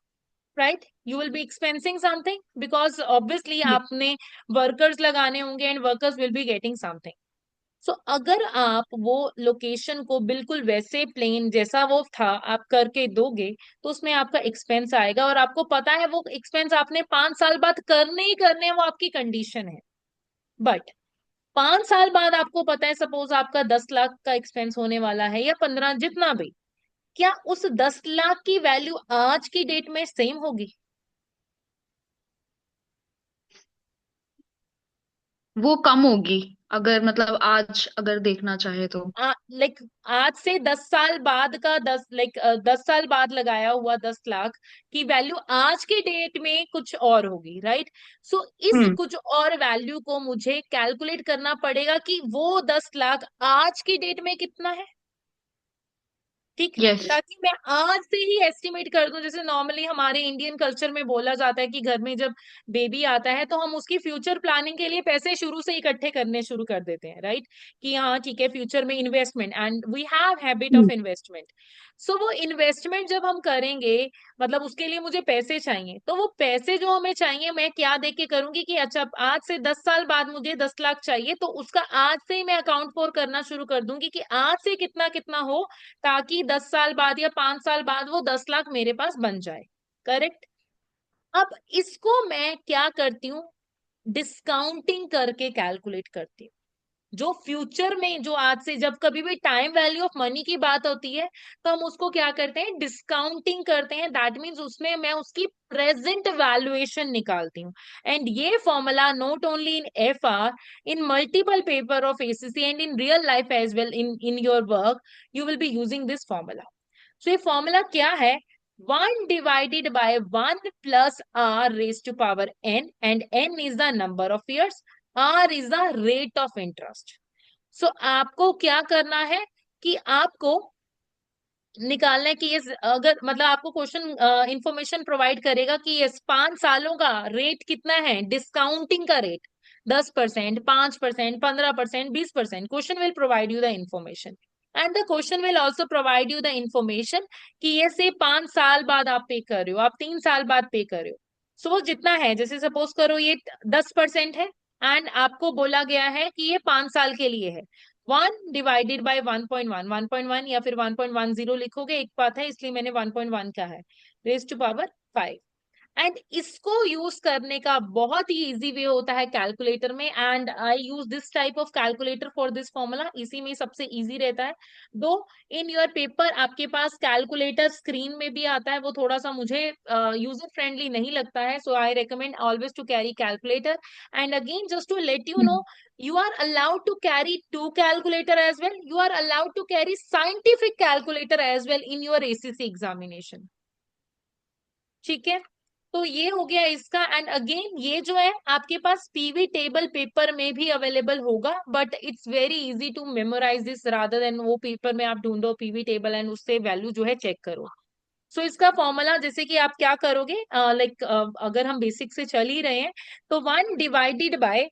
right? You will be expensing something because obviously Yeah. आपने वर्कर्स लगाने होंगे and workers will be getting something. So अगर आप वो लोकेशन को बिल्कुल वैसे प्लेन जैसा वो था आप करके दोगे तो उसमें आपका एक्सपेंस आएगा, और आपको पता है वो एक्सपेंस आपने 5 साल बाद करने ही करने हैं, वो आपकी कंडीशन है। बट 5 साल बाद आपको पता है सपोज आपका 10 लाख का एक्सपेंस होने वाला है या 15, जितना भी, क्या उस 10 लाख की वैल्यू आज की डेट में सेम होगी? वो कम होगी अगर मतलब आज अगर देखना चाहे तो। लाइक आज से 10 साल बाद का 10 साल बाद लगाया हुआ 10 लाख की वैल्यू आज के डेट में कुछ और होगी, राइट? सो इस कुछ और वैल्यू को मुझे कैलकुलेट करना पड़ेगा कि वो 10 लाख आज की डेट में कितना है, ठीक? Yes. ताकि मैं आज से ही एस्टिमेट कर दूं। जैसे नॉर्मली हमारे इंडियन कल्चर में बोला जाता है कि घर में जब बेबी आता है तो हम उसकी फ्यूचर प्लानिंग के लिए पैसे शुरू से इकट्ठे करने शुरू कर देते हैं, राइट? कि हाँ ठीक है, फ्यूचर में investment, and we have habit of investment. So वो इन्वेस्टमेंट जब हम करेंगे, मतलब उसके लिए मुझे पैसे चाहिए, तो वो पैसे जो हमें चाहिए मैं क्या देख के करूंगी कि अच्छा आज से 10 साल बाद मुझे 10 लाख चाहिए, तो उसका आज से ही मैं अकाउंट फॉर करना शुरू कर दूंगी कि आज से कितना कितना हो, ताकि 10 साल बाद या 5 साल बाद वो 10 लाख मेरे पास बन जाए, करेक्ट? अब इसको मैं क्या करती हूँ, डिस्काउंटिंग करके कैलकुलेट करती हूँ। जो फ्यूचर में, जो आज से जब कभी भी टाइम वैल्यू ऑफ मनी की बात होती है तो हम उसको क्या करते हैं, डिस्काउंटिंग करते हैं। दैट मीन्स उसमें मैं उसकी प्रेजेंट वैल्यूएशन निकालती हूँ। एंड ये formula not only in FR, in multiple paper of ACC and in real life as well, in your work you will be using this formula. So ये formula क्या है, 1 divided by 1 plus r raised to power n, and n is the number of years, r is the rate of interest. So आपको क्या करना है कि आपको निकालना है कि ये अगर मतलब आपको क्वेश्चन इंफॉर्मेशन प्रोवाइड करेगा कि ये 5 सालों का रेट कितना है, डिस्काउंटिंग का rate 10%, 5%, 15%, 20%। Question will provide you the information, and the question will also provide you the information कि ये से 5 साल बाद आप पे कर रहे हो, आप 3 साल बाद पे कर रहे हो। सो वो जितना है, जैसे सपोज करो ये 10% है, एंड आपको बोला गया है कि ये 5 साल के लिए है। 1 डिवाइडेड बाय 1.1 या फिर 1.10 लिखोगे, एक बात है इसलिए मैंने 1.1 का है, रेज टू पावर 5। एंड इसको यूज करने का बहुत ही इजी वे होता है कैलकुलेटर में, and I use this type of calculator for this formula. इसी में सबसे इजी रहता है। दो इन योर पेपर आपके पास कैलकुलेटर स्क्रीन में भी आता है, वो थोड़ा सा मुझे यूजर फ्रेंडली नहीं लगता है, so I recommend always to carry calculator. And again just to let you know, you are allowed to carry 2 calculator as well. You are allowed to carry scientific calculator as well in your ACC examination. ठीक है, तो ये हो गया इसका। And again ये जो है आपके पास पीवी टेबल पेपर में भी अवेलेबल होगा, but it's very easy to memorise this rather than वो पेपर में आप ढूंढो पीवी टेबल एंड उससे वैल्यू जो है चेक करो। सो इसका फॉर्मूला जैसे कि आप क्या करोगे, लाइक अगर हम बेसिक से चल ही रहे हैं तो 1 डिवाइडेड बाय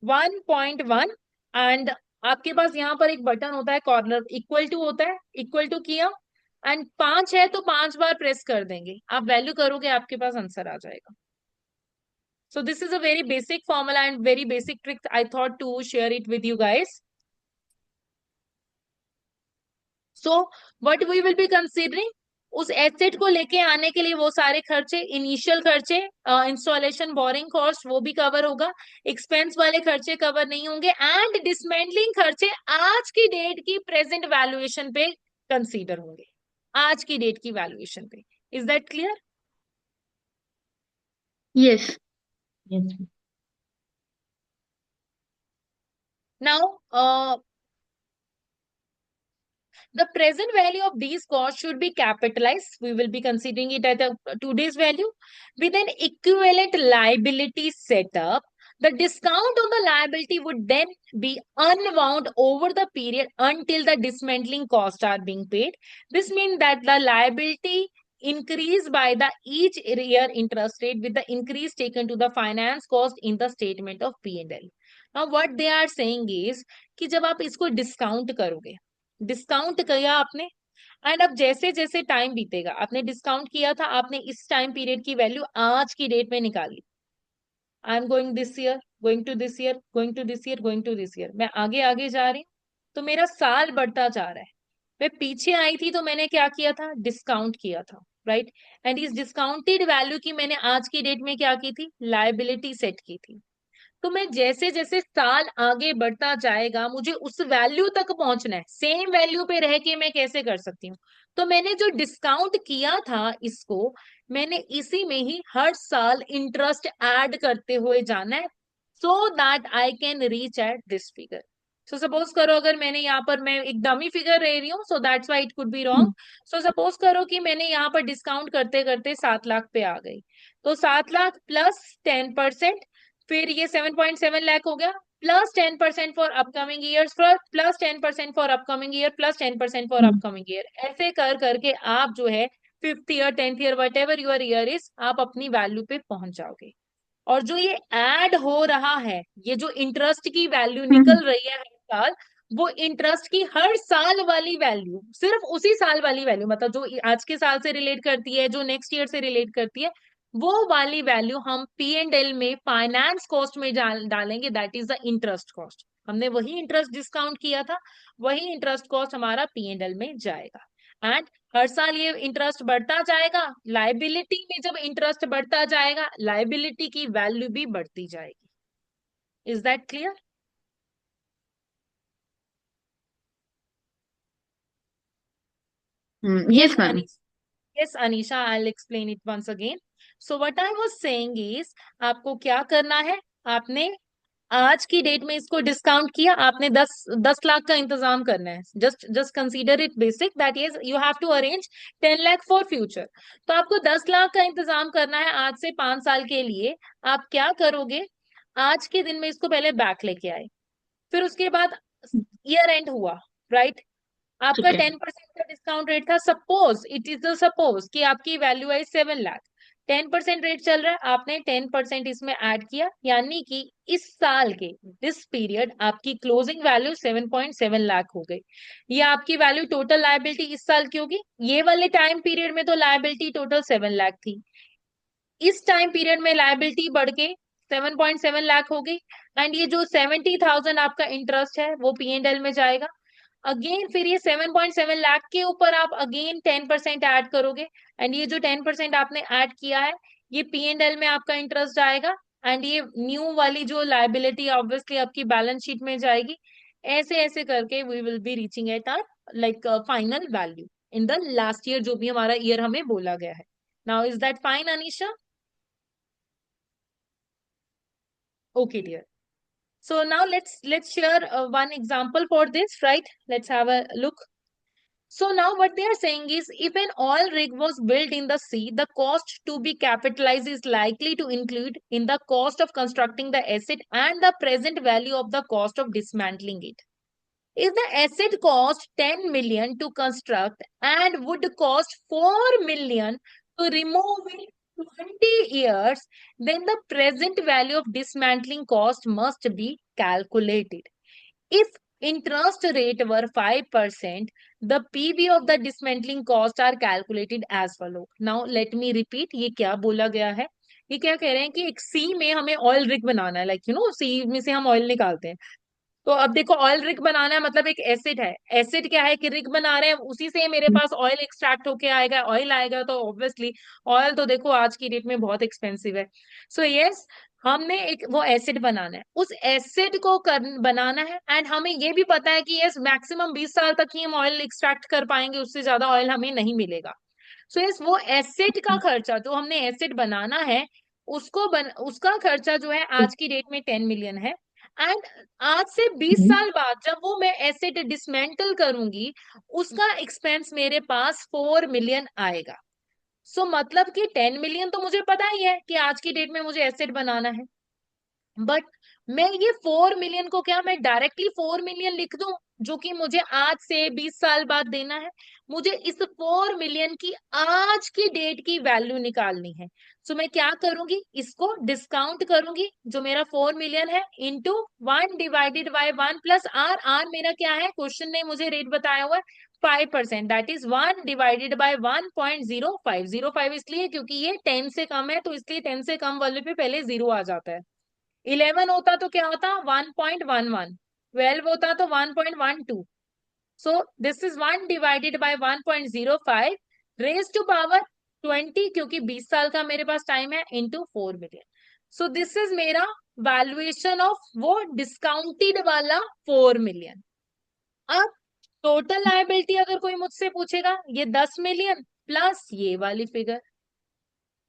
1.1 एंड आपके पास यहाँ पर एक बटन होता है कॉर्नर, इक्वल टू होता है, इक्वल टू किया एंड 5 है तो 5 बार प्रेस कर देंगे, आप वैल्यू करोगे आपके पास आंसर आ जाएगा. So this is a very basic formula and very basic trick. I thought to share it with you guys. So what we will be considering, उस एसेट को लेके आने के लिए वो सारे खर्चे, इनिशियल खर्चे, इंस्टॉलेशन, बोरिंग कॉस्ट वो भी कवर होगा, एक्सपेंस वाले खर्चे कवर नहीं होंगे एंड डिसमेंटलिंग खर्चे आज की डेट की प्रेजेंट वैल्यूएशन पे कंसीडर होंगे, आज की डेट की वैल्यूएशन पे. Is that clear? Yes. Yes. Now the present value of these costs should be capitalized. We will be considering it at today's value with an equivalent liability setup. The discount on the liability would then be unwound over the period until the dismantling costs are being paid. This means that the liability increase by the each year interest rate with the increase taken to the finance cost in the statement of P&L. Now what they are saying is कि जब आप इसको discount करोगे, discount किया आपने and अब जैसे जैसे टाइम बीतेगा, आपने डिस्काउंट किया था, आपने इस टाइम पीरियड की वैल्यू आज की डेट में निकाली. I am going this year, going to this year, going to this year, going to this year, मैं आगे आगे जा रही हूँ तो मेरा साल बढ़ता जा रहा है. मैं पीछे आई थी तो मैंने क्या किया था, डिस्काउंट किया था, राइट एंड इस डिस्काउंटेड वैल्यू की मैंने आज की डेट में क्या की थी, लायबिलिटी सेट की थी. तो मैं जैसे जैसे साल आगे बढ़ता जाएगा मुझे उस वैल्यू तक पहुंचना है, सेम वैल्यू पे रह के मैं कैसे कर सकती हूँ, तो मैंने जो डिस्काउंट किया था इसको मैंने इसी में ही हर साल इंटरेस्ट ऐड करते हुए जाना है so that I can reach at this figure. So suppose करो अगर मैंने यहाँ पर, मैं एक डमी फिगर ले रही हूँ so that's why it could be wrong. So suppose करो कि मैंने यहाँ पर डिस्काउंट करते करते 7 लाख पे आ गई, तो 7 लाख प्लस 10%, फिर ये 7.7 लाख हो गया, plus 10% for upcoming years, plus 10% for upcoming year, plus 10% for upcoming year. ऐसे कर करके आप जो है 5th year, 10th year, whatever your year is, आप अपनी वैल्यू पे पहुंच जाओगे. और जो ये ऐड हो रहा है, ये जो इंटरेस्ट की वैल्यू निकल रही है हर साल, वो इंटरेस्ट की हर साल वाली वैल्यू, सिर्फ उसी साल वाली वैल्यू, मतलब जो आज के साल से रिलेट करती है, जो नेक्स्ट ईयर से रिलेट करती है, वो वाली वैल्यू हम P&L में फाइनेंस कॉस्ट में डालेंगे. That is the interest cost. हमने वही इंटरेस्ट डिस्काउंट किया था, वही इंटरेस्ट कॉस्ट हमारा P&L में जाएगा एंड हर साल ये इंटरेस्ट बढ़ता जाएगा. लायबिलिटी में जब इंटरेस्ट बढ़ता जाएगा, लायबिलिटी की वैल्यू भी बढ़ती जाएगी. Is that clear? Yes, ma'am. Yes, Anisha, I'll explain it once again. So what I was saying is, आपको क्या करना है, आपने आज की डेट में इसको डिस्काउंट किया, आपने 10 लाख का इंतजाम करना है. Just consider it basic that is you have to arrange 10 lakh for future. तो आपको 10 लाख का इंतजाम करना है आज से 5 साल के लिए. आप क्या करोगे, आज के दिन में इसको पहले बैक लेके आए, फिर उसके बाद ईयर एंड हुआ, राइट आपका ठीक है. 10% का डिस्काउंट रेट था. सपोज इट इज सपोज कि आपकी वैल्यू है 7 लाख, 10% रेट चल रहा है, आपने 10% इसमें ऐड किया, यानी कि इस साल के दिस पीरियड आपकी क्लोजिंग वैल्यू 7.7 लाख हो गई. ये आपकी वैल्यू टोटल लायबिलिटी इस साल की होगी. ये वाले टाइम पीरियड में तो लायबिलिटी टोटल 7 लाख थी, इस टाइम पीरियड में लायबिलिटी बढ़ के 7.7 लाख हो गई एंड ये जो 70,000 आपका इंटरेस्ट है वो P&L में जाएगा. अगेन फिर ये 7.7 लाख के ऊपर आप अगेन 10% ऐड करोगे एंड ये जो 10% आपने ऐड किया है ये P&L में आपका इंटरेस्ट जाएगा एंड ये न्यू वाली जो लायबिलिटी ऑब्वियसली आपकी बैलेंस शीट में जाएगी. ऐसे ऐसे करके we will be reaching at our like final value in the last year, जो भी हमारा ईयर हमें बोला गया है. Now is that fine Anisha? Okay, dear. So now let's share one example for this, right? Let's have a look. So now what they are saying is, if an oil rig was built in the sea, the cost to be capitalized is likely to include in the cost of constructing the asset and the present value of the cost of dismantling it. If the asset cost 10 million to construct and would cost 4 million to remove in 20 years, then the present value of dismantling cost must be calculated. If interest rate were 5%, the PV of the dismantling cost are calculated as follow. Now let me repeat, ये क्या बोला गया है? ये क्या कह रहे हैं कि एक सी में हमें ऑयल रिग बनाना है, लाइक सी में से हम ऑयल निकालते हैं। तो अब देखो, ऑयल रिग बनाना है मतलब एक एसिड है। एसिड क्या है कि रिग बना रहे हैं, उसी से मेरे पास ऑयल एक्सट्रैक्ट होके आएगा, ऑयल आएगा। तो ऑब्वियसली ऑयल तो देखो आज की डेट में बहुत एक्सपेंसिव है। सो यस, हमने एक वो एसिड बनाना है, उस एसिड को बनाना है। एंड हमें ये भी पता है कि यस मैक्सिमम 20 साल तक ही हम ऑयल एक्सट्रैक्ट कर पाएंगे, उससे ज्यादा ऑयल हमें नहीं मिलेगा। सो यस, वो एसिड का खर्चा जो हमने एसिड बनाना है उसका खर्चा जो है आज की डेट में 10 मिलियन है। एंड आज से 20 साल बाद जब वो मैं एसेट डिसमेंटल करूंगी, उसका एक्सपेंस मेरे पास 4 मिलियन आएगा। सो मतलब कि 10 मिलियन तो मुझे पता ही है कि आज की डेट में मुझे एसेट बनाना है, बट मैं ये 4 मिलियन को क्या मैं डायरेक्टली 4 मिलियन लिख दूं जो कि मुझे आज से 20 साल बाद देना है? मुझे इस 4 मिलियन की आज की डेट की वैल्यू निकालनी है। सो मैं क्या करूंगी, इसको डिस्काउंट करूंगी, जो मेरा 4 मिलियन है into 1 divided by 1 plus r. R मेरा क्या है, क्वेश्चन ने मुझे रेट बताया हुआ है 5%, दैट इज 1 डिवाइडेड बाय 1.0505 इसलिए क्योंकि ये 10 से कम है, तो इसलिए 10 से कम वाले पे पहले 0 आ जाता है। 11 होता तो क्या होता 1.11, 12 होता तो 1.12। So this is 1 divided by 1.05 raise to power 20, क्योंकि 20 साल का मेरे पास टाइम है, into 4 million. So this is मेरा वैल्यूएशन ऑफ वो डिस्काउंटेड वाला 4 मिलियन। अब टोटल लायबिलिटी अगर कोई मुझसे पूछेगा, ये 10 मिलियन प्लस ये वाली फिगर।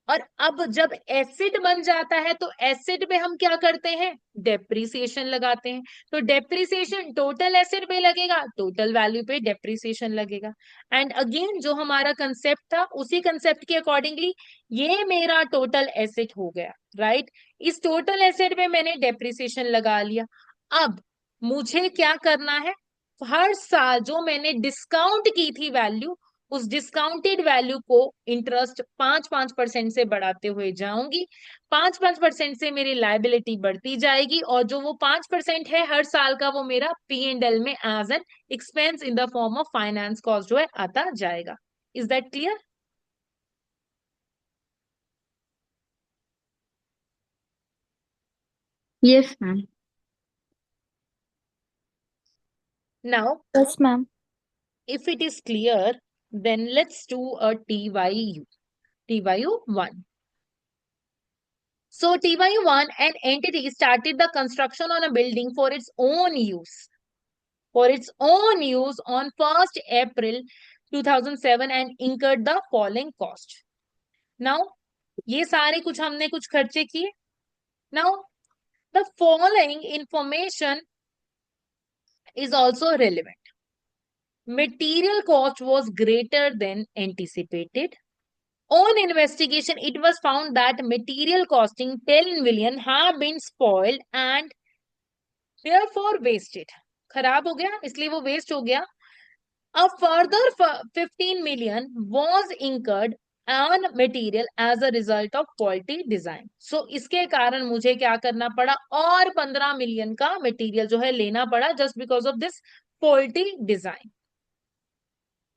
और अब जब एसिड बन जाता है तो एसिड पे हम क्या करते हैं, डेप्रिसिएशन लगाते हैं। तो डेप्रिसिएशन टोटल एसिड पे लगेगा, टोटल वैल्यू पे डेप्रिसिएशन लगेगा। एंड अगेन जो हमारा कंसेप्ट था, उसी कंसेप्ट के अकॉर्डिंगली ये मेरा टोटल एसिड हो गया, राइट। इस टोटल एसिड पे मैंने डेप्रिसिएशन लगा लिया। अब मुझे क्या करना है, हर साल जो मैंने डिस्काउंट की थी वैल्यू, उस डिस्काउंटेड वैल्यू को इंटरेस्ट 5% से बढ़ाते हुए जाऊंगी। 5% से मेरी लायबिलिटी बढ़ती जाएगी, और जो वो 5% है हर साल का, वो मेरा P&L में as an expense in the form of finance cost जो है आता जाएगा। Is that clear? Yes, ma'am. Now Yes, ma'am. if it is clear, then let's do a TYU1. So TYU1, an entity started the construction on a building for its own use. On 1st April 2007 and incurred the following cost. Now, ये सारे हमने कुछ खर्चे किए. Now, the following information is also relevant. Material cost was greater than anticipated. On investigation, it was found that material costing 10 million have been spoiled and therefore wasted. खराब हो गया, इसलिए वो वेस्ट हो गया. A further 15 million was incurred on material as a result of faulty design. So इसके कारण मुझे क्या करना पड़ा, और 15 मिलियन का मटेरियल जो है लेना पड़ा, just because of this faulty design.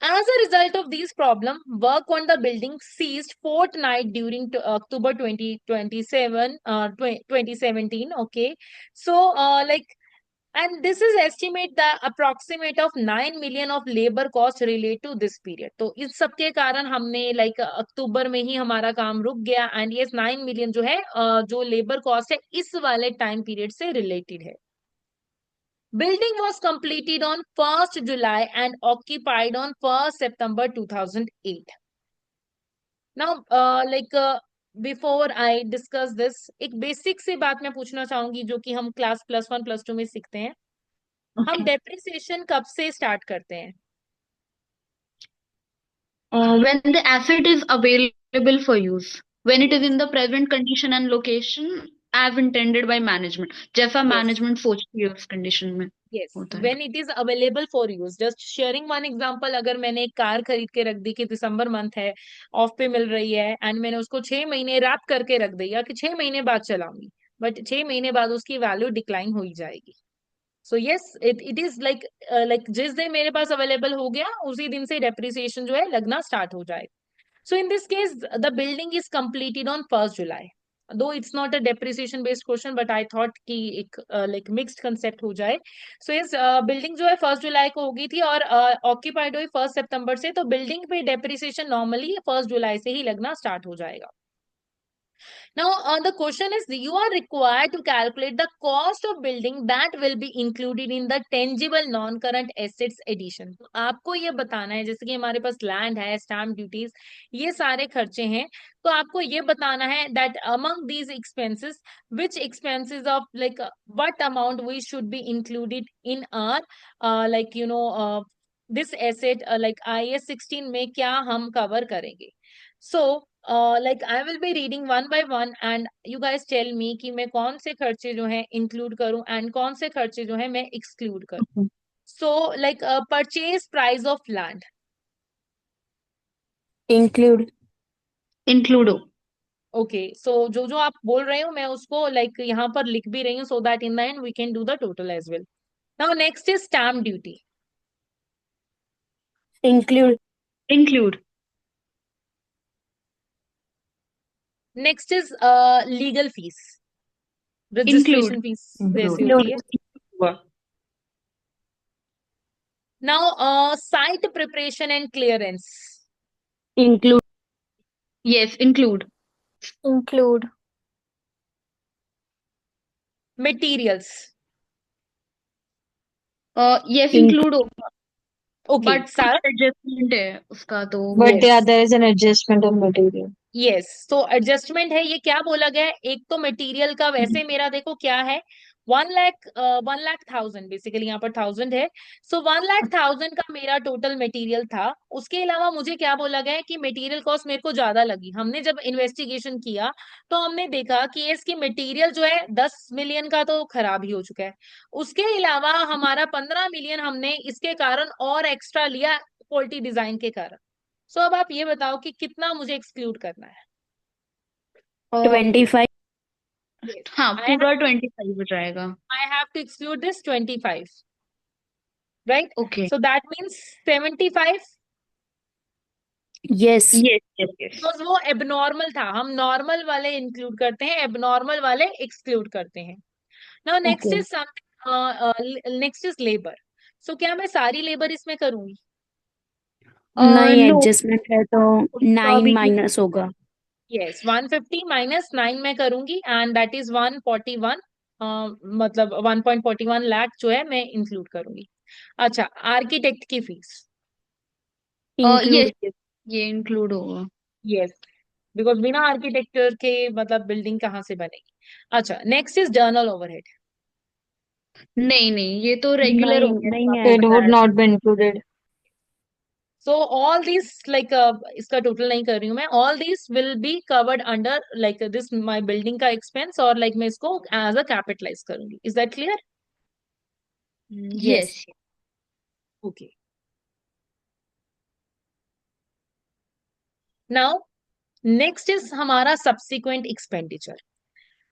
As a result of these problems, work on the building ceased fortnight during October 2017. Okay, so and this is estimate the approximate of 9 million of labor cost relate to this period. तो इस सब के कारण हमने अक्टूबर में ही हमारा काम रुक गया, एंड ये 9 मिलियन जो है जो लेबर कॉस्ट है इस वाले टाइम पीरियड से रिलेटेड है. Building was completed on 1st July and occupied on 1st September 2008. Now, before I discuss this, एक बेसिक से बात मैं पूछना चाहूंगी जो कि हम क्लास +1 +2 में सीखते हैं. हम डेप्रिसिएशन कब से स्टार्ट करते हैं? When the asset is available for use, when it is in the present condition and location as intended by management, जैसा Yes. management सोचती है उस condition में. Yes, होता है। when it is available for use. Just sharing one example, अगर मैंने एक कार खरीद के रख दी कि दिसंबर मंथ है, ऑफ पे मिल रही है, एंड मैंने उसको 6 महीने रैप करके रख दिया कि 6 महीने बाद चलाऊंगी, बट 6 महीने बाद उसकी वैल्यू डिक्लाइन हो ही जाएगी. So yes, it is like जिस दिन मेरे पास अवेलेबल हो गया उसी दिन से डेप्रिसिएशन जो है लगना स्टार्ट हो जाएगा. So in this case, the building is completed on 1st July. Though it's not a depreciation based question, but I thought कि एक like mixed concept हो जाए. So yes, building जो है 1st July को होगी थी और occupied हुई 1st September से, तो building पे depreciation normally 1st July से ही लगना start हो जाएगा. Now, the question is, you are required to calculate the cost of building that will be included in the tangible non-current assets addition. तो आपको ये बताना है, जैसे कि हमारे पास लैंड है, स्टैम्प ड्यूटीज, ये सारे खर्चे हैं, तो आपको ये बताना है that among these expenses, which expenses of like what amount we should be included in our like this asset like IAS 16 में क्या हम कवर करेंगे. So like I will be reading one by one and you guys tell me कि मैं कौन से खर्चे जो हैं include करूं and कौन से खर्चे जो हैं मैं exclude करूं. So like purchase price of land. Include. Include हो. Okay, so जो जो आप बोल रहे हो मैं उसको like यहाँ पर लिख भी रही हूँ so that in the end we can do the total as well. Now next is stamp duty. Include. Include. Next is legal fees. Registration fees जैसी होती है. Include. Now site preparation and clearance. Include. Yes, include. Include. Materials. Yes, Include. include होगा. Okay, But Sarah. कुछ adjustment है उसका तो. But Yes. yeah, there is an adjustment of material. Yes, so adjustment है. ये क्या बोला गया है, एक तो मटेरियल का वैसे मेरा देखो क्या है 1,00,000 बेसिकली यहाँ पर 1000 है. सो 1,00,000 का मेरा टोटल मटेरियल था. उसके अलावा मुझे क्या बोला गया है कि मटेरियल कॉस्ट मेरे को ज्यादा लगी. हमने जब इन्वेस्टिगेशन किया तो हमने देखा कि इसकी मटेरियल जो है 10 मिलियन का तो खराब ही हो चुका है. उसके अलावा हमारा 15 मिलियन हमने इसके कारण और एक्स्ट्रा लिया क्वालिटी डिजाइन के कारण. सो अब आप ये बताओ कि कितना मुझे एक्सक्लूड करना है. 25. हाँ, पूरा 25 हो जाएगा. I have to exclude this 25, right? Okay. So that means 75 Yes. Yes, yes, yes. because वो abnormal था. हम normal वाले include करते हैं, abnormal वाले exclude करते हैं. Now next Okay. is something next is labor. So क्या मैं सारी labor इसमें करूंगी? नहीं, No. adjustment है तो उसका 9 भी माइनस होगा. Yes, 150 minus 9 मैं करूंगी and that is 141 मतलब 1.41 लाख जो है मैं इंक्लूड करूंगी. अच्छा, आर्किटेक्ट की फीस. Include. yes, yes, ये include होगा. यस, बिकॉज बिना आर्किटेक्चर के मतलब बिल्डिंग कहाँ से बनेगी. अच्छा, नेक्स्ट इज जर्नल ओवरहेड. नहीं नहीं, ये तो रेगुलर हो गया. नहीं जो है. आपने It would बताया. not be included. So all this like इसका टोटल नहीं कर रही हूँ मैं. All this will be covered under like this my building का एक्सपेंस और लाइक मैं इसको एज अ कैपिटलाइज करूंगी. Is that clear? Yes. Okay. Now next is हमारा सब्सिक्वेंट एक्सपेंडिचर.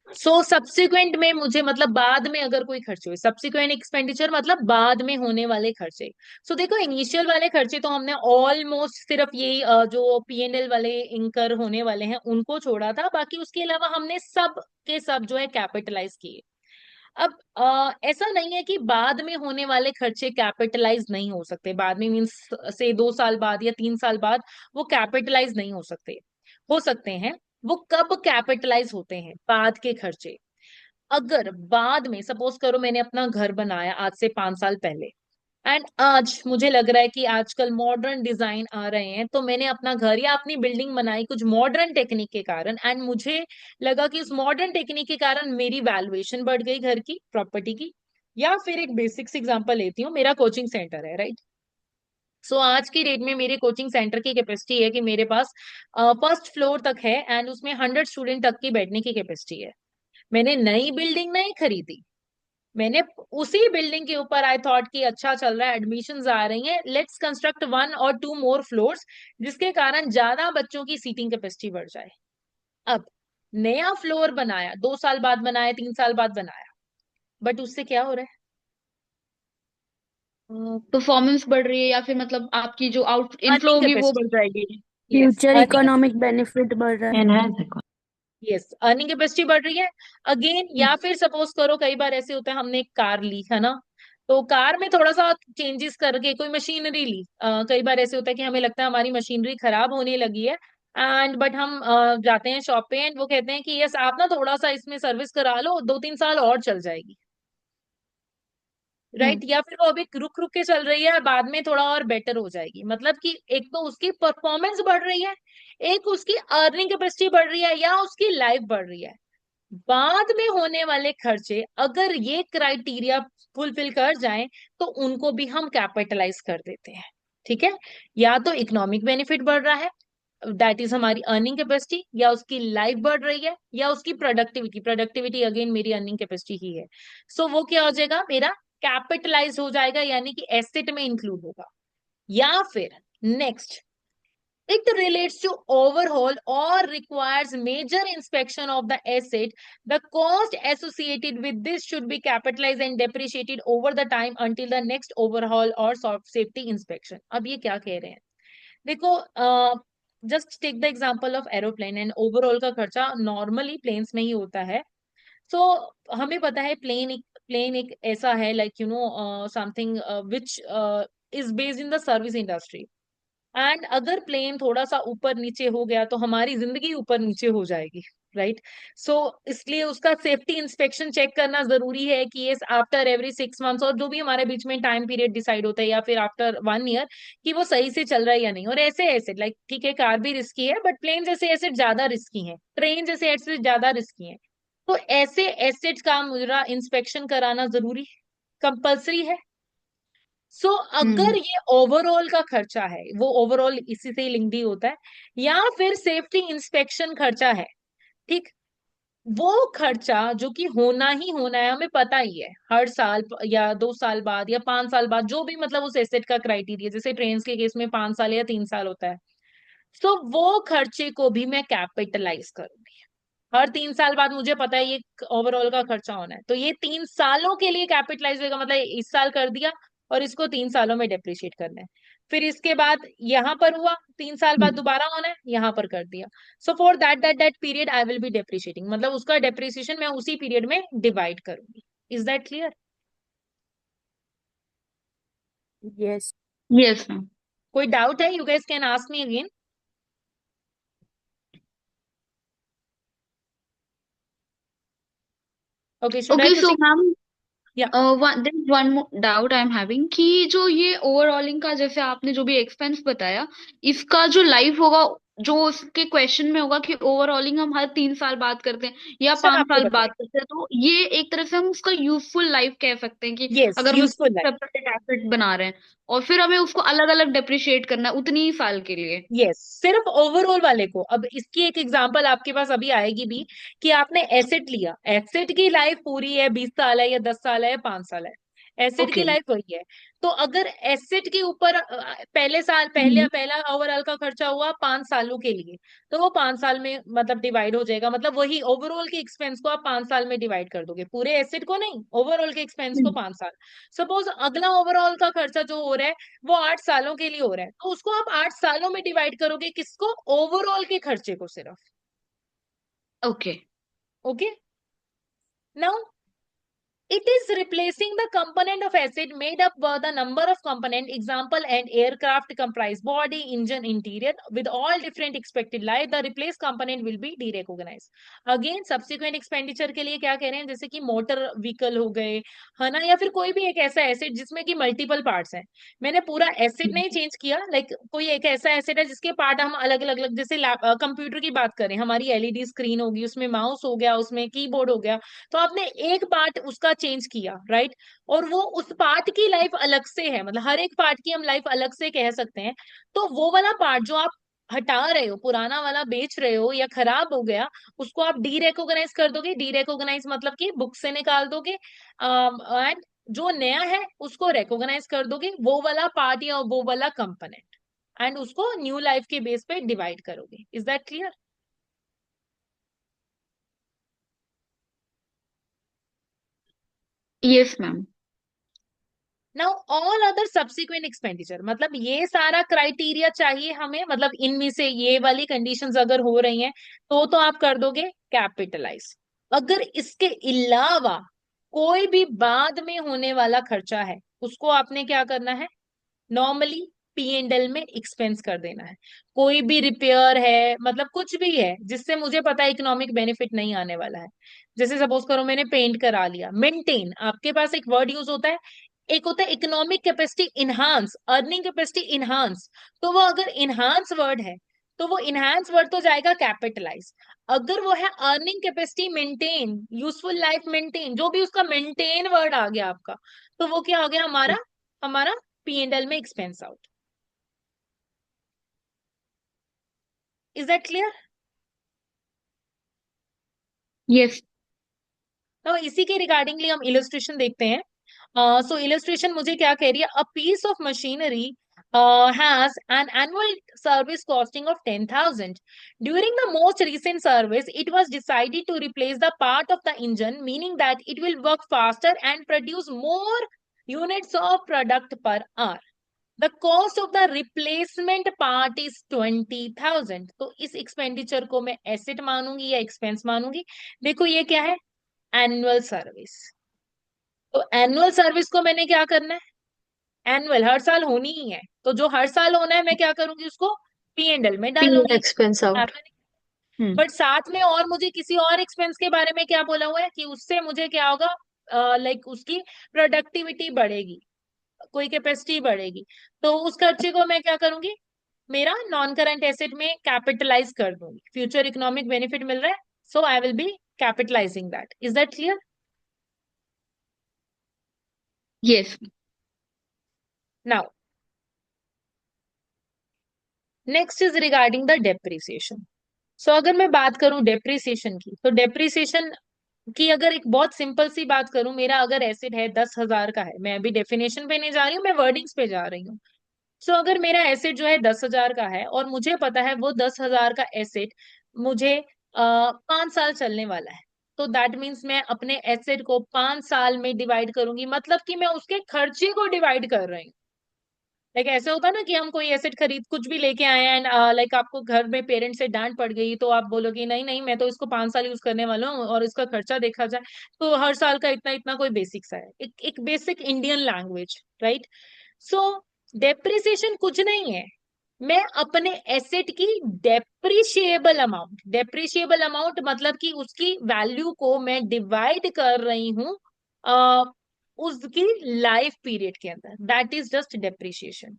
सो सब्सिक्वेंट में मुझे मतलब बाद में अगर कोई खर्च हुए, सब्सिक्वेंट एक्सपेंडिचर मतलब बाद में होने वाले खर्चे. सो देखो, इनिशियल वाले खर्चे तो हमने ऑलमोस्ट सिर्फ यही जो P&L वाले इंकर होने वाले हैं उनको छोड़ा था. बाकी उसके अलावा हमने सब के सब जो है कैपिटलाइज किए. अब ऐसा नहीं है कि बाद में होने वाले खर्चे कैपिटलाइज नहीं हो सकते. बाद में मीन्स से 2 साल बाद या 3 साल बाद वो कैपिटलाइज नहीं हो सकते हैं. वो कब कैपिटलाइज होते हैं? बाद के खर्चे. अगर बाद में सपोज करो मैंने अपना घर बनाया आज से 5 साल पहले एंड आज मुझे लग रहा है कि आजकल मॉडर्न डिजाइन आ रहे हैं, तो मैंने अपना घर या अपनी बिल्डिंग बनाई कुछ मॉडर्न टेक्निक के कारण एंड मुझे लगा कि उस मॉडर्न टेक्निक के कारण मेरी वैल्यूएशन बढ़ गई घर की, प्रॉपर्टी की. या फिर एक बेसिक्स एग्जांपल लेती हूँ, मेरा कोचिंग सेंटर है, राइट? सो आज की डेट में मेरे कोचिंग सेंटर की कैपेसिटी है कि मेरे पास फर्स्ट फ्लोर तक है एंड उसमें 100 स्टूडेंट तक की बैठने की कैपेसिटी है. मैंने नई बिल्डिंग नहीं खरीदी, मैंने उसी बिल्डिंग के ऊपर आई थॉट कि अच्छा चल रहा है, एडमिशंस आ रही हैं, लेट्स कंस्ट्रक्ट 1 और 2 more फ्लोर्स, जिसके कारण ज्यादा बच्चों की सीटिंग कैपेसिटी बढ़ जाए। अब नया फ्लोर बनाया, 2 साल बाद बनाया, 3 साल बाद बनाया, बट उससे क्या हो रहा है? परफॉर्मेंस बढ़ रही है या फिर मतलब आपकी जो आउट इनफ्लो अर्निंग होगी वो कैपेसिटी। बढ़ जाएगी। Yes, future earning, economic benefit बढ़ रहा है। Enhance यस, अर्निंग कैपेसिटी बढ़ रही है अगेन। या फिर सपोज करो, कई बार ऐसे होता है, हमने एक कार ली है ना, तो कार में थोड़ा सा चेंजेस करके कोई मशीनरी ली, कई बार ऐसे होता है कि हमें लगता है हमारी मशीनरी खराब होने लगी है, एंड बट हम जाते हैं शॉप पे एंड वो कहते हैं कि यस आप ना थोड़ा सा इसमें सर्विस करा लो, 2-3 साल और चल जाएगी, राइट? या फिर वो अभी रुक रुक के चल रही है, बाद में थोड़ा और बेटर हो जाएगी। मतलब कि एक तो उसकी परफॉर्मेंस बढ़ रही है, एक उसकी अर्निंग कैपेसिटी बढ़ रही है, या उसकी लाइफ बढ़ रही है। बाद में होने वाले खर्चे अगर ये क्राइटेरिया फुलफिल कर जाएं, तो उनको भी हम कैपिटलाइज कर देते हैं। ठीक है? या तो इकोनॉमिक बेनिफिट बढ़ रहा है, दैट इज हमारी अर्निंग कैपेसिटी, या उसकी लाइफ बढ़ रही है, या उसकी प्रोडक्टिविटी, प्रोडक्टिविटी अगेन मेरी अर्निंग कैपेसिटी ही है। सो वो क्या हो जाएगा, मेरा कैपिटलाइज हो जाएगा, यानी कि एसेट में इंक्लूड होगा। या फिर next, it relates to overhaul or requires major inspection of the asset. The cost associated with this should be capitalized and depreciated over the time until the next overhaul or safety inspection. अब ये क्या कह रहे हैं? देखो, just take the example of aeroplane, and overall का खर्चा normally planes में ही होता है। सो हमें पता है प्लेन एक ऐसा है, like you know something which is based in the service industry, and अगर प्लेन थोड़ा सा ऊपर नीचे हो गया तो हमारी जिंदगी ऊपर नीचे हो जाएगी, राइट? सो इसलिए उसका सेफ्टी इंस्पेक्शन चेक करना जरूरी है कि ये आफ्टर एवरी 6 मंथ्स, और जो भी हमारे बीच में टाइम पीरियड डिसाइड होता है, या फिर आफ्टर 1 ईयर, कि वो सही से चल रहा है या नहीं। और ऐसे एसेट, लाइक ठीक है कार भी रिस्की है, बट प्लेन जैसे एसेट ज्यादा रिस्की है, ट्रेन जैसे एसेट ज्यादा रिस्की है। तो ऐसे एसेट्स का मुझे इंस्पेक्शन कराना जरूरी, कंपल्सरी है। सो अगर ये ओवरऑल का खर्चा है, वो ओवरऑल इसी से ही लिंक्ड ही होता है, या फिर सेफ्टी इंस्पेक्शन खर्चा है, ठीक, वो खर्चा जो कि होना ही होना है, हमें पता ही है, हर साल या 2 साल बाद या 5 साल बाद, जो भी मतलब उस एसेट का क्राइटेरिया, जैसे ट्रेन के केस में 5 साल या 3 साल होता है। सो वो खर्चे को भी मैं कैपिटलाइज करूंगी। हर 3 साल बाद मुझे पता है ये ओवरऑल का खर्चा होना है, तो ये 3 सालों के लिए कैपिटलाइज होगा, मतलब इस साल कर दिया और इसको 3 सालों में डेप्रिशिएट करना है। फिर इसके बाद यहाँ पर हुआ, 3 साल बाद दोबारा होना है, यहाँ पर कर दिया। So for that period I will be depreciating, मतलब उसका डेप्रिसिएशन मैं उसी पीरियड में डिवाइड करूंगी। Is that clear? Yes. Yes ma'am. कोई डाउट है? You guys can ask me again. Okay, should I okay so proceed? Ma'am, या one more doubt I am having कि जो ये ओवरऑलिंग का जैसे आपने जो भी एक्सपेंस बताया, इसका जो लाइफ होगा, जो उसके क्वेश्चन में होगा कि ओवरऑलिंग हम हर 3 साल बाद करते हैं या सर 5 आपको साल बताए, बाद करते हैं, तो ये एक तरह से हम उसका यूजफुल लाइफ कह सकते हैं कि यस, अगर हम यूजफुल है। सेपरेट एसेट बना रहे हैं और फिर हमें उसको अलग अलग डेप्रिशिएट करना है उतनी ही साल के लिए। यस, सिर्फ ओवरऑल वाले को। अब इसकी एक एग्जांपल आपके पास अभी आएगी भी, कि आपने एसेट लिया, एसेट की लाइफ पूरी है, 20 साल है या 10 साल है या 5 साल है, एसेट की ओके। लाइफ वही है। तो अगर एसेट के ऊपर पहला ओवरऑल का खर्चा हुआ 5 सालों के लिए, तो वो 5 साल में मतलब डिवाइड हो जाएगा, मतलब वही ओवरऑल के एक्सपेंस को आप 5 साल में डिवाइड कर दोगे, पूरे एसेट को नहीं, ओवरऑल के एक्सपेंस को 5 साल। सपोज अगला ओवरऑल का खर्चा जो हो रहा है वो 8 सालों के लिए हो रहा है, तो उसको आप 8 सालों में डिवाइड करोगे, किसको? ओवरऑल के खर्चे को सिर्फ। Okay. Okay, now it is replacing the component of asset made up by the number of component. Example, an aircraft comprise body, engine, interior with all different expected life. The replaced component will be derecognized. Again, subsequent expenditure के लिए क्या कह रहे हैं, जैसे कि motor vehicle हो गए, है ना, या फिर कोई भी एक ऐसा एसेट जिसमें कि मल्टीपल पार्ट्स हैं। मैंने पूरा एसेट नहीं चेंज किया, लाइक कोई एक ऐसा एसेट है जिसके पार्ट हम अलग अलग अलग, जैसे कंप्यूटर की बात करें, हमारी एलईडी स्क्रीन होगी, उसमें माउस हो गया, उसमें कीबोर्ड हो गया, तो आपने एक पार्ट उसका चेंज किया, राइट? और वो उस पार्ट की लाइफ अलग से है, मतलब हर एक पार्ट की हम लाइफ अलग से कह सकते हैं। तो वो वाला पार्ट जो आप हटा रहे हो, पुराना वाला बेच रहे हो या खराब हो गया, उसको आप डी रेकोगनाइज कर दोगे। डी रेकोगनाइज मतलब कि बुक से निकाल दोगे, एंड जो नया है उसको रेकोगनाइज कर दोगे, वो वाला पार्ट या वो वाला कंपोनेंट, एंड उसको न्यू लाइफ के बेस पे डिवाइड करोगे। Is that clear? Yes, ma'am. Now all other subsequent expenditure, मतलब ये सारा क्राइटेरिया चाहिए हमें, मतलब इनमें से ये वाली कंडीशंस अगर हो रही हैं तो आप कर दोगे कैपिटलाइज। अगर इसके अलावा कोई भी बाद में होने वाला खर्चा है उसको आपने क्या करना है, नॉर्मली पी एंड एल में एक्सपेंस कर देना है। कोई भी रिपेयर है, मतलब कुछ भी है जिससे मुझे पता है इकोनॉमिक बेनिफिट नहीं आने वाला है, जैसे सपोज करो मैंने पेंट करा लिया, मेंटेन, आपके पास एक वर्ड यूज होता है, एक होता है economic capacity enhance, earning capacity enhance. तो वो अगर इनहांस वर्ड है तो वो इनहांस वर्ड तो जाएगा कैपिटलाइज। अगर वो है earning capacity maintain, useful life maintain, जो भी उसका मेंटेन वर्ड आ गया आपका, तो वो क्या हो गया हमारा, हमारा पी एंड एल में expense out. Is that clear? Yes. तो इसी के रिगार्डिंगली हम इलस्ट्रेशन देखते हैं। सो इलस्ट्रेशन मुझे क्या कह रही है, a piece of machinery has an annual service costing of 10,000. During the most recent service, it was decided to replace the part of the engine, meaning that it will work faster and produce more units of product per hour. The cost of the replacement part is 20,000. तो इस expenditure को मैं asset मानूंगी या expense मानूंगी? देखो ये क्या है, annual service. तो एनुअल सर्विस को मैंने क्या करना है, एनुअल हर साल होनी ही है, तो जो हर साल होना है मैं क्या करूंगी, उसको पी एंड एल में P डालूंगी। expense out. बट साथ में और मुझे किसी और एक्सपेंस के बारे में क्या बोला हुआ है कि उससे मुझे क्या होगा, लाइक उसकी प्रोडक्टिविटी बढ़ेगी, कोई कैपेसिटी बढ़ेगी, तो उस खर्चे को मैं क्या करूंगी, मेरा नॉन करंट एसेट में कैपिटलाइज कर दूंगी। फ्यूचर इकोनॉमिक बेनिफिट मिल रहा है, so I will be capitalising that. Is that clear? Yes. Now next is regarding the depreciation. So अगर मैं बात करूं डेप्रिसिएशन की, तो डेप्रिसिएशन की अगर एक बहुत सिंपल सी बात करूं, मेरा अगर एसेट है 10,000 का है, मैं अभी डेफिनेशन पे नहीं जा रही हूँ, मैं वर्डिंग्स पे जा रही हूँ। सो अगर मेरा एसेट जो है 10,000 का है और मुझे पता है वो 10,000 का एसेट मुझे 5 साल चलने वाला है, तो दैट मीन्स मैं अपने एसेट को 5 साल में डिवाइड करूंगी, मतलब कि मैं उसके खर्चे को डिवाइड कर रही हूँ। लाइक ऐसा होता है ना कि हम कोई एसेट खरीद कुछ भी लेके आए एंड लाइक आपको घर में पेरेंट्स से डांट पड़ गई, तो आप बोलोगे नहीं नहीं मैं तो इसको 5 साल यूज करने वाला हूँ, और इसका खर्चा देखा जाए तो हर साल का इतना इतना कोई बेसिक सा है, एक बेसिक इंडियन लैंग्वेज, राइट? सो डेप्रिसिएशन कुछ नहीं है, मैं अपने एसेट की डेप्रिशिएबल अमाउंट मतलब कि उसकी वैल्यू को मैं डिवाइड कर रही हूँ उसकी लाइफ पीरियड के अंदर, दैट इज जस्ट डेप्रिशिएशन।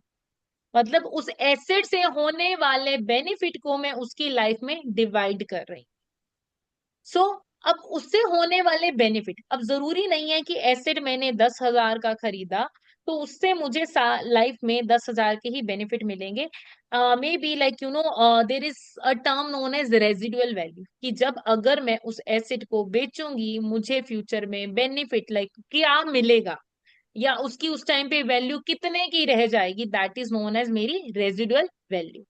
मतलब उस एसेट से होने वाले बेनिफिट को मैं उसकी लाइफ में डिवाइड कर रही हूँ। सो अब उससे होने वाले बेनिफिट, अब जरूरी नहीं है कि एसेट मैंने 10,000 का खरीदा तो उससे मुझे लाइफ में 10,000 के ही बेनिफिट मिलेंगे। Maybe like you know there is a term known as residual value, कि जब अगर मैं उस एसेट को बेचूंगी मुझे फ्यूचर में बेनिफिट लाइक क्या मिलेगा, या उसकी उस टाइम पे वैल्यू कितने की रह जाएगी, दैट इज नोन एज मेरी रेजिडुअल वैल्यू।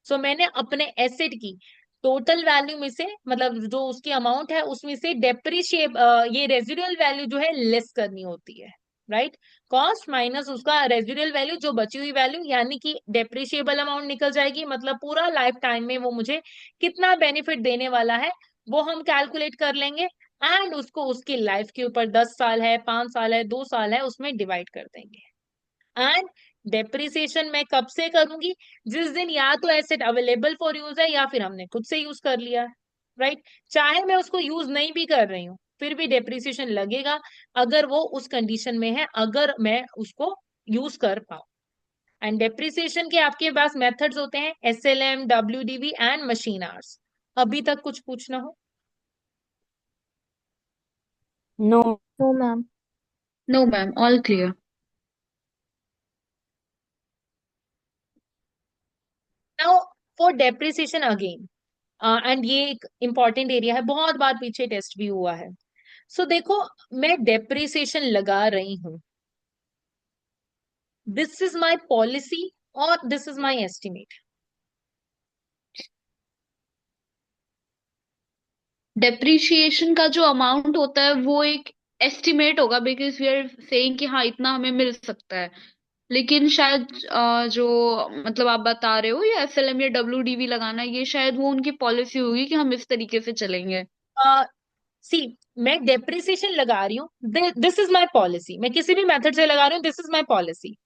सो मैंने अपने एसेट की टोटल वैल्यू में से, मतलब जो उसकी अमाउंट है उसमें से डेप्रिशिएट ये रेजिडुअल वैल्यू जो है लेस करनी होती है, राइट? कॉस्ट माइनस उसका रेजिडुअल वैल्यू, जो बची हुई वैल्यू, यानी कि डेप्रिशिएबल अमाउंट निकल जाएगी, मतलब पूरा लाइफ टाइम में वो मुझे कितना बेनिफिट देने वाला है वो हम कैलकुलेट कर लेंगे, एंड उसको उसकी लाइफ के ऊपर 10 साल है, 5 साल है, 2 साल है, उसमें डिवाइड कर देंगे। एंड डेप्रिसिएशन मैं कब से करूंगी, जिस दिन या तो एसेट अवेलेबल फॉर यूज है या फिर हमने खुद से यूज कर लिया, राइट? चाहे मैं उसको यूज नहीं भी कर रही हूँ फिर भी डेप्रिसिएशन लगेगा, अगर वो उस कंडीशन में है, अगर मैं उसको यूज कर पाऊं। एंड डेप्रिसिएशन के आपके पास मेथड्स होते हैं SLM, WDV and machine hours. अभी तक कुछ पूछना हो? No. No, ma'am. No, ma'am. All clear. Now for depreciation again, and ये एक इंपॉर्टेंट एरिया है, बहुत बार पीछे टेस्ट भी हुआ है। सो देखो, मैं डेप्रिसिएशन लगा रही हूं, दिस इज माई पॉलिसी और this is my estimate. Depreciation का जो अमाउंट होता है वो एक एस्टिमेट होगा, बिकॉज वी आर सेइंग कि हाँ इतना हमें मिल सकता है। लेकिन शायद जो मतलब आप बता रहे हो या एफएलएम या डब्ल्यूडीवी लगाना, ये शायद वो उनकी पॉलिसी होगी कि हम इस तरीके से चलेंगे। सी, मैं डेप्रिसिएशन लगा रही हूँ, दिस इज माई पॉलिसी, मैं किसी भी मेथड से लगा रही हूँ, this is my policy.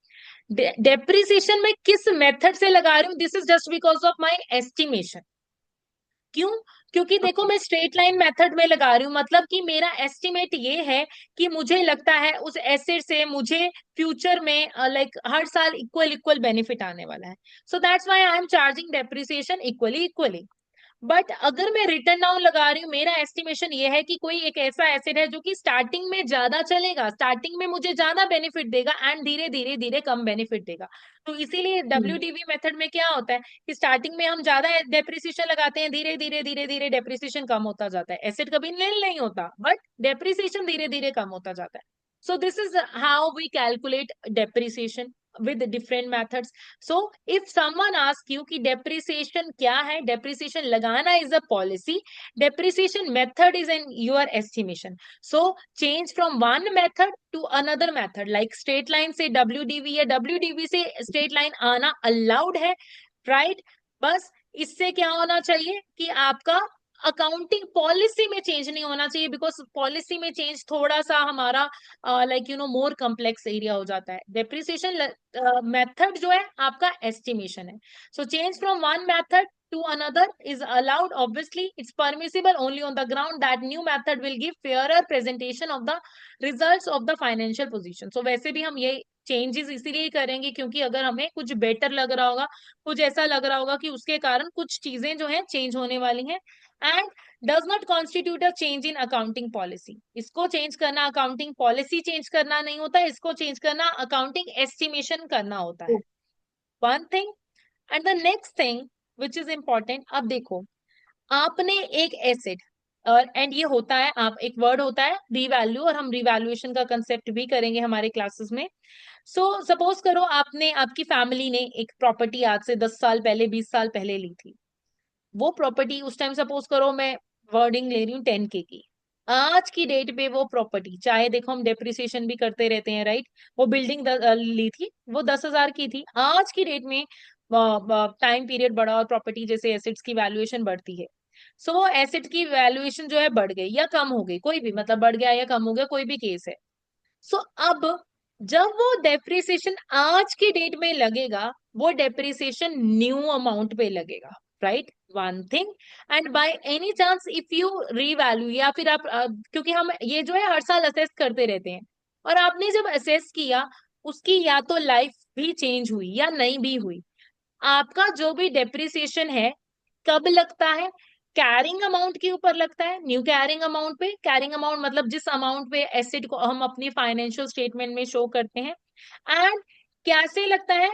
Depreciation मैं किस मेथड से लगा रही हूँ, this is just because of my estimation. क्यों? क्योंकि देखो, मैं स्ट्रेट लाइन मेथड में लगा रही हूँ, मतलब कि मेरा एस्टिमेट ये है कि मुझे लगता है उस एसेट से मुझे फ्यूचर में लाइक हर साल इक्वल इक्वल बेनिफिट आने वाला है। So that's why I am charging depreciation equally equally. But अगर मैं रिटर्न डाउन लगा रही हूँ, मेरा एस्टिमेशन ये है कि कोई एक ऐसा एसेट है जो कि स्टार्टिंग में ज्यादा चलेगा, स्टार्टिंग में मुझे ज्यादा बेनिफिट देगा एंड धीरे धीरे धीरे कम बेनिफिट देगा। तो इसीलिए डब्ल्यूडीवी मेथड में क्या होता है कि स्टार्टिंग में हम ज्यादा डेप्रिसिएशन लगाते हैं, धीरे धीरे धीरे धीरे डेप्रिसिएशन कम होता जाता है। एसेट कभी नील नहीं होता, बट डेप्रिसिएशन धीरे धीरे कम होता जाता है। So this is how we calculate depreciation with different methods. So if someone asks you कि depreciation क्या है, depreciation लगाना is a policy, depreciation method is in your estimation. So change from one method to another method, like straight line से WDV या WDV से straight line आना allowed है, right? बस इससे क्या होना चाहिए कि आपका अकाउंटिंग पॉलिसी में चेंज नहीं होना चाहिए, बिकॉज पॉलिसी में चेंज थोड़ा सा हमारा लाइक मोर कॉम्प्लेक्स एरिया हो जाता है। डेप्रिसिएशन मेथड जो है आपका एस्टिमेशन है। So change from one method to another is allowed. Obviously it's permissible only on the ground that new method will give fairer presentation of the results of the financial position. So वैसे भी हम ये changes इसीलिए करेंगे क्योंकि अगर हमें कुछ बेटर लग रहा होगा, कुछ ऐसा लग रहा होगा कि उसके कारण कुछ चीजें जो है चेंज होने वाली हैं, and does not constitute a change in accounting policy. इसको चेंज करना अकाउंटिंग पॉलिसी चेंज करना नहीं होता, इसको चेंज करना अकाउंटिंग एस्टिमेशन करना होता है। One thing and the next thing which is important, अब देखो आपने एक एसेट, और एंड ये होता है, आप एक वर्ड होता है रीवैल्यू, और हम रिवैल्यूएशन का कंसेप्ट भी करेंगे हमारे क्लासेस में। सो सपोज करो आपने, आपकी फैमिली ने एक प्रॉपर्टी आज से 10 साल पहले 20 साल पहले ली थी। वो प्रॉपर्टी उस टाइम, सपोज करो मैं वर्डिंग ले रही हूँ 10K की, आज की डेट पे वो प्रॉपर्टी, चाहे देखो हम डेप्रिसिएशन भी करते रहते हैं राइट, वो बिल्डिंग ली थी वो 10,000 की थी, आज की डेट में टाइम पीरियड बढ़ा और प्रॉपर्टी जैसे एसेट्स की वैल्यूएशन बढ़ती है, सो वो एसेट की वैल्यूएशन जो है बढ़ गई या कम हो गई, कोई भी मतलब बढ़ गया या कम हो गया, कोई भी केस है। सो अब जब वो डेप्रिसिएशन आज की डेट में लगेगा, वो डेप्रिसिएशन न्यू अमाउंट पे लगेगा, right? One thing, and by any chance if you revalue, या फिर आप क्योंकि हम ये जो है हर साल असेस करते रहते हैं, और आपने जब असेस किया उसकी या तो लाइफ भी चेंज हुई या नहीं भी हुई, आपका जो भी डेप्रिसिएशन है कब लगता है, कैरिंग अमाउंट के ऊपर लगता है, न्यू कैरिंग अमाउंट पे। कैरिंग अमाउंट मतलब जिस अमाउंट पे एसेट को हम अपनी फाइनेंशियल स्टेटमेंट में शो करते हैं, एंड कैसे लगता है,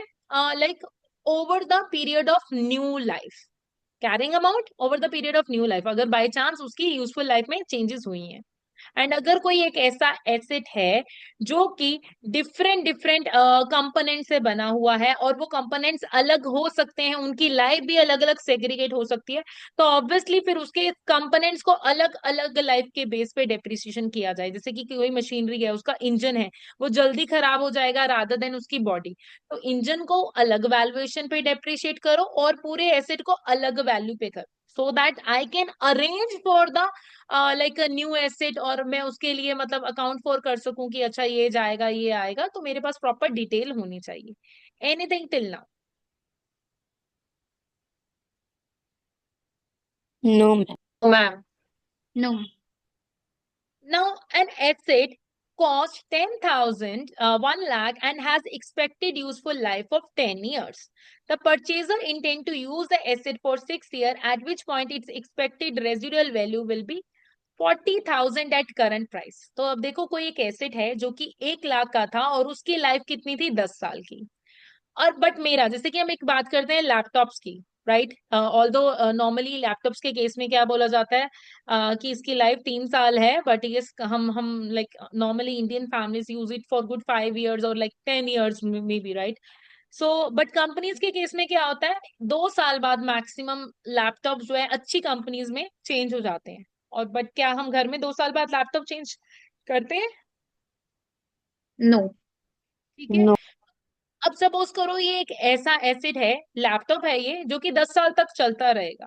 like over the period of new life, carrying amount over the period of new life, अगर बाय चांस उसकी यूजफुल लाइफ में चेंजेस हुई हैं। एंड अगर कोई एक ऐसा एसेट है जो कि डिफरेंट डिफरेंट कंपोनेंट से बना हुआ है, और वो कंपोनेंट्स अलग हो सकते हैं, उनकी लाइफ भी अलग अलग सेग्रीगेट हो सकती है, तो ऑब्वियसली फिर उसके कंपोनेंट्स को अलग अलग लाइफ के बेस पे डेप्रिसिएशन किया जाए। जैसे कि कोई मशीनरी है, उसका इंजन है, वो जल्दी खराब हो जाएगा रादर देन उसकी बॉडी, तो इंजन को अलग वैल्यूएशन पे डेप्रिशिएट करो और पूरे एसेट को अलग वैल्यू पे करो, so that I can arrange for the like a new asset, और मैं उसके लिए मतलब अकाउंट फॉर कर सकूं कि अच्छा ये जाएगा ये आएगा, तो मेरे पास प्रॉपर डिटेल होनी चाहिए। Anything till now? No, ma'am. Ma'am, No. now an asset cost 10,000, 1 lakh and has expected useful life of 10 years. The purchaser intend to use the asset for 6 years, at which point its expected residual value will be 40,000 at current price. तो अब देखो कोई एक asset है जो कि 1 लाख का था और उसकी लाइफ कितनी थी, 10 साल की, और बट मेरा, जैसे कि हम एक बात करते हैं लैपटॉप्स की, राइट। ऑल्दो नॉर्मली लैपटॉप्स के केस में क्या बोला जाता है कि इसकी लाइफ 3 साल है, बट ये हम like normally Indian families use it for good 5 years और like 10 years may be, right. So but companies के केस में क्या होता है, 2 साल बाद मैक्सिमम लैपटॉप जो है अच्छी कंपनीज में चेंज हो जाते हैं। और बट क्या हम घर में 2 साल बाद लैपटॉप चेंज करते हैं? No. ठीक है। No. अब सपोज करो ये एक ऐसा एसेट है, लैपटॉप है ये, जो कि 10 साल तक चलता रहेगा,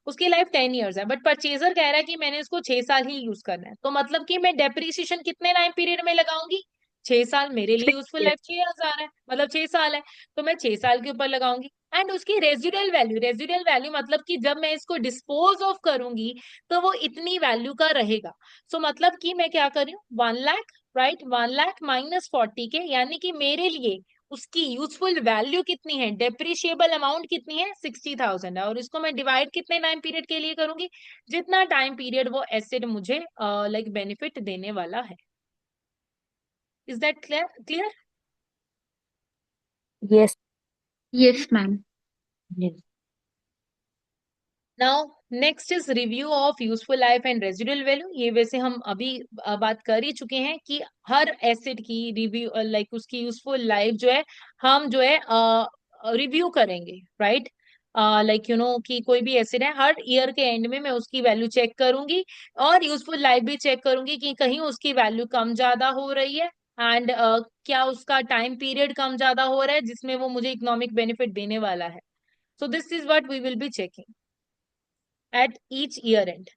उसकी लाइफ 10 years है, बट परचेजर कह रहा है कि मैंने इसको 6 साल ही यूज करना है, तो मतलब कि मैं डेप्रिसिएशन कितने टाइम पीरियड में लगाऊंगी? 6 साल। मेरे लिए यूजफुल लाइफ 6,000 है, मतलब 6 साल है, तो मैं 6 साल के ऊपर लगाऊंगी। एंड उसकी रेजिडुअल वैल्यू मतलब कि जब मैं इसको डिस्पोज ऑफ करूंगी तो वो इतनी वैल्यू का रहेगा। सो मतलब कि मैं क्या कर रही हूँ, 1 लाख, राइट, 1 लाख माइनस 40 के, यानी कि मेरे लिए उसकी यूजफुल वैल्यू कितनी है, डेप्रिशिएबल अमाउंट कितनी है, 60,000 है। और इसको मैं डिवाइड कितने टाइम पीरियड के लिए करूंगी, जितना टाइम पीरियड वो एसेट मुझे लाइक बेनिफिट देने वाला है। Is that clear? Yes. Yes, ma'am. Yes. Now next is review of useful life and residual value. ये वैसे हम अभी बात कर ही चुके हैं कि हर एसेट की रिव्यू लाइक उसकी यूजफुल लाइफ जो है हम जो है रिव्यू करेंगे, राइट। लाइक यू नो कि कोई भी एसेट है, हर ईयर के एंड में मैं उसकी वैल्यू चेक करूंगी और यूजफुल लाइफ भी चेक करूंगी कि कहीं उसकी वैल्यू कम ज्यादा हो रही है, एंड क्या उसका टाइम पीरियड कम ज्यादा हो रहा है जिसमें वो मुझे इकोनॉमिक बेनिफिट देने वाला है। So this is what we will be checking at each year end.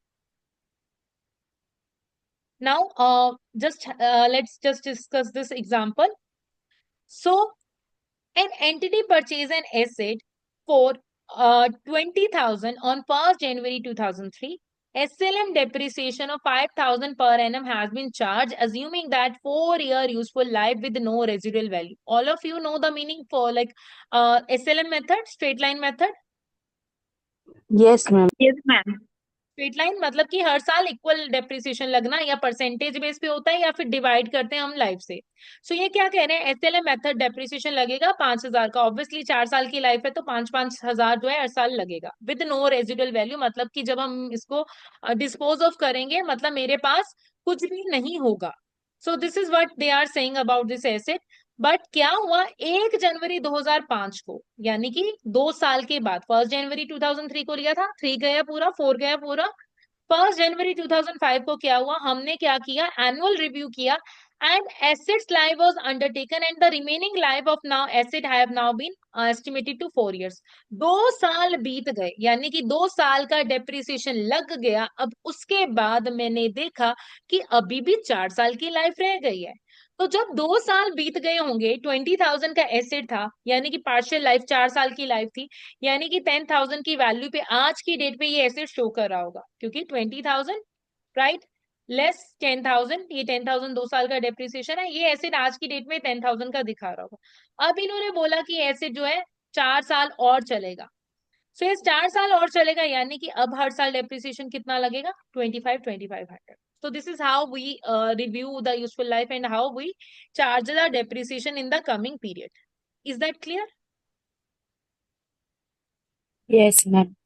Now, let's just discuss this example. So, an entity purchased an asset for 20,000 on 1st January 2003. SLM depreciation of 5,000 per annum has been charged, assuming that 4-year useful life with no residual value. All of you know the meaning for like SLM method, straight line method. Yes, ma'am. Yes, ma'am. Straight line मतलब कि हर साल equal depreciation लगना, या percentage base पे होता है या फिर डिवाइड करते हैं हम लाइफ से। सो ये क्या कह रहे हैं, एसएलएम मेथड डेप्रिसिएशन लगेगा 5,000 का, ऑब्वियसली 4 साल की लाइफ है तो 5,000 जो है हर साल लगेगा, विद नो रेजिडुअल वैल्यू, मतलब कि जब हम इसको डिस्पोज ऑफ करेंगे मतलब मेरे पास कुछ भी नहीं होगा। So this is what they are saying about this asset. But क्या हुआ 1 जनवरी 2005 को, यानी कि 2 साल के बाद, 1 जनवरी 2003 को लिया था, 3 गया पूरा, 4 गया पूरा, 1 जनवरी 2005 को क्या हुआ, हमने क्या किया, एनुअल रिव्यू किया, and assets life was undertaken and the remaining life of now asset have now been estimated to 4 years। 2 साल बीत गए, यानी कि 2 साल का डेप्रिसिएशन लग गया। अब उसके बाद मैंने देखा कि अभी भी 4 साल की लाइफ रह गई है। तो जब 2 साल बीत गए होंगे, 20,000 का एसेट था, यानी कि पार्शियल लाइफ 4 साल की लाइफ थी, यानी कि 10,000 की वैल्यू पे आज की डेट पे ये एसेट शो कर रहा होगा, क्योंकि 20,000 राइट लेस 10,000, ये 10,000 2 साल का डेप्रिसिएशन है, ये एसेट आज की डेट में 10,000 का दिखा रहा होगा। अब इन्होंने बोला कि एसेट जो है 4 साल और चलेगा। सो ये 4 साल और चलेगा, यानी कि अब हर साल डेप्रिसिएशन कितना लगेगा, 25,500। So this is how we review the useful life and how we charge the depreciation in the coming period. Is that clear? Yes, ma'am.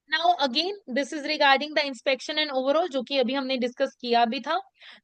Now again, this is regarding the inspection and overall, जो कि अभी हमने discuss किया भी था।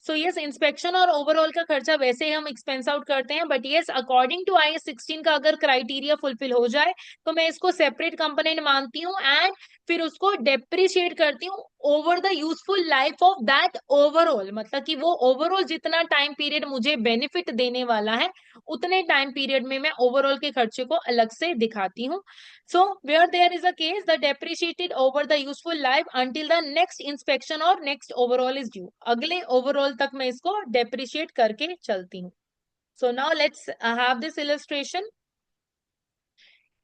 So yes, inspection और overall का खर्चा वैसे हम एक्सपेंस आउट करते हैं, but yes according to IAS 16 का अगर क्राइटेरिया फुलफिल हो जाए तो मैं इसको सेपरेट कंपोनेंट मानती हूँ, एंड फिर उसको डेप्रिशिएट करती हूँ over the useful life of that overall, मतलब कि वो ओवरऑल जितना टाइम पीरियड मुझे बेनिफिट देने वाला है उतने टाइम पीरियड में मैं ओवरऑल के खर्चे को अलग से दिखाती हूँ। So where there is a case, the depreciated over the useful life until the next inspection or next overall is due. अगले overall तक मैं इसको depreciate करके चलती हूँ। So now let's have this illustration.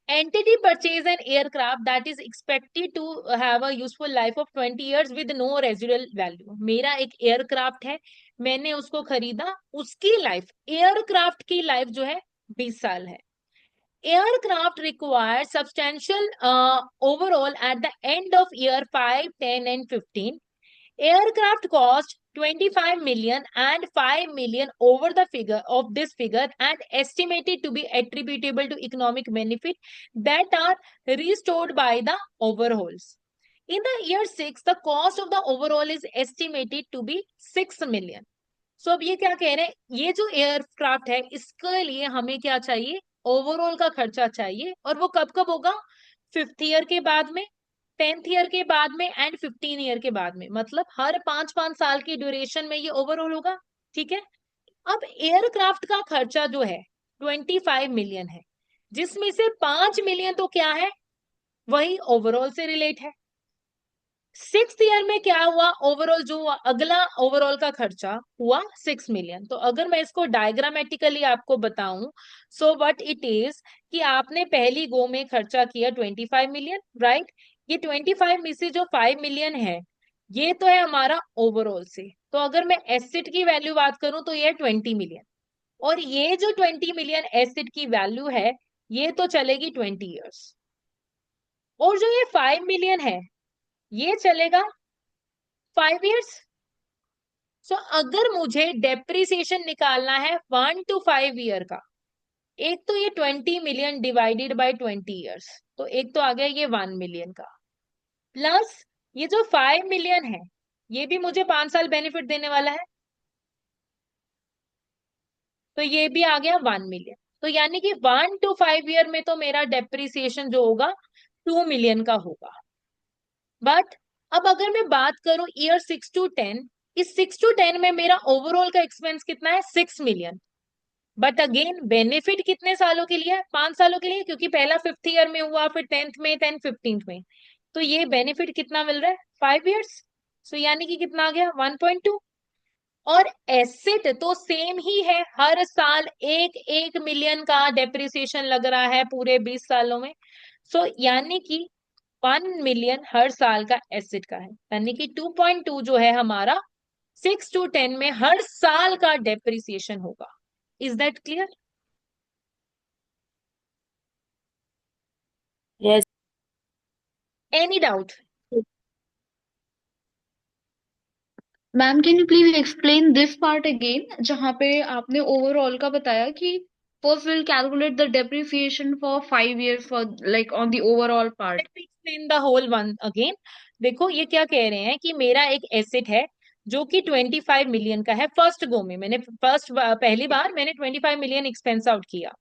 Entity purchase an aircraft that is expected to have a useful life of 20 years with no residual value. मेरा एक aircraft है, मैंने उसको खरीदा, उसकी लाइफ, एयरक्राफ्ट की लाइफ जो है 20 साल है। Aircraft requires substantial overall at the end of year 5, 10 and 15. Aircraft cost 25 million and 5 million over the figure of this figure and estimated to be attributable to economic benefit that are restored by the overhauls. In the year 6, the cost of the overhaul is estimated to be 6 million. So अब ये क्या कह रहे हैं, ये जो aircraft है इसके लिए हमें क्या चाहिए, ओवरऑल का खर्चा चाहिए, और वो कब कब होगा, 5th ईयर के बाद में, 10th ईयर के बाद में एंड 15 ईयर के बाद में, मतलब हर 5-5 साल की ड्यूरेशन में ये ओवरऑल होगा। ठीक है, अब एयरक्राफ्ट का खर्चा जो है 25 मिलियन है, जिसमें से 5 मिलियन तो क्या है, वही ओवरऑल से रिलेट है। 6th ईयर में क्या हुआ, ओवरऑल जो हुआ, अगला ओवरऑल का खर्चा हुआ 6 मिलियन। तो अगर मैं इसको डायग्रामेटिकली आपको बताऊं, सो व्हाट इट इज कि आपने पहली गो में खर्चा किया 25 मिलियन, राइट। ये 25 में से जो 5 मिलियन है ये तो है हमारा ओवरऑल से। तो अगर मैं एसेट की वैल्यू बात करूं तो ये है 20 मिलियन, और ये जो 20 मिलियन एसेट की वैल्यू है ये तो चलेगी 20 ईयर्स, और जो ये 5 मिलियन है ये चलेगा 5 ईयर्स। सो अगर मुझे डेप्रिसिएशन निकालना है 1 to 5 ईयर का, एक तो ये 20 मिलियन डिवाइडेड बाय 20 ईयर्स, तो एक तो आ गया ये 1 मिलियन का, प्लस ये जो 5 मिलियन है ये भी मुझे 5 साल बेनिफिट देने वाला है, तो ये भी आ गया 1 मिलियन। तो यानी कि 1 to 5 ईयर में तो मेरा डेप्रिसिएशन जो होगा 2 मिलियन का होगा। बट अब अगर मैं बात करूं ईयर 6 to 10, इस 6 to 10 में मेरा ओवरऑल का एक्सपेंस कितना है, 6 मिलियन। बट अगेन बेनिफिट कितने सालों के लिए है, 5 सालों के लिए, क्योंकि पहला 5th ईयर में हुआ, फिर 10th में, 15th में, तो ये बेनिफिट कितना मिल रहा है, 5 ईयर्स। सो यानी कि कितना आ गया, 1.2। और एसेट तो सेम ही है, हर साल 1 मिलियन का डेप्रिसिएशन लग रहा है पूरे 20 सालों में। सो यानी कि 1 मिलियन हर साल का एसेट का है, यानी कि 2.2 जो है हमारा 6 to 10 में हर साल का डेप्रिसिएशन होगा। Is that clear? Yes. Any doubt? Ma'am can you please explain this part again, जहाँ पे आपने ओवरऑल का बताया कि first will calculate the depreciation for 5 years for like on the overall part. Let me explain the whole one again. देखो ये क्या कह रहे हैं कि मेरा एक एसेट है जो कि 25 मिलियन का है, फर्स्ट गो में मैंने पहली बार मैंने 25 मिलियन एक्सपेंस आउट किया,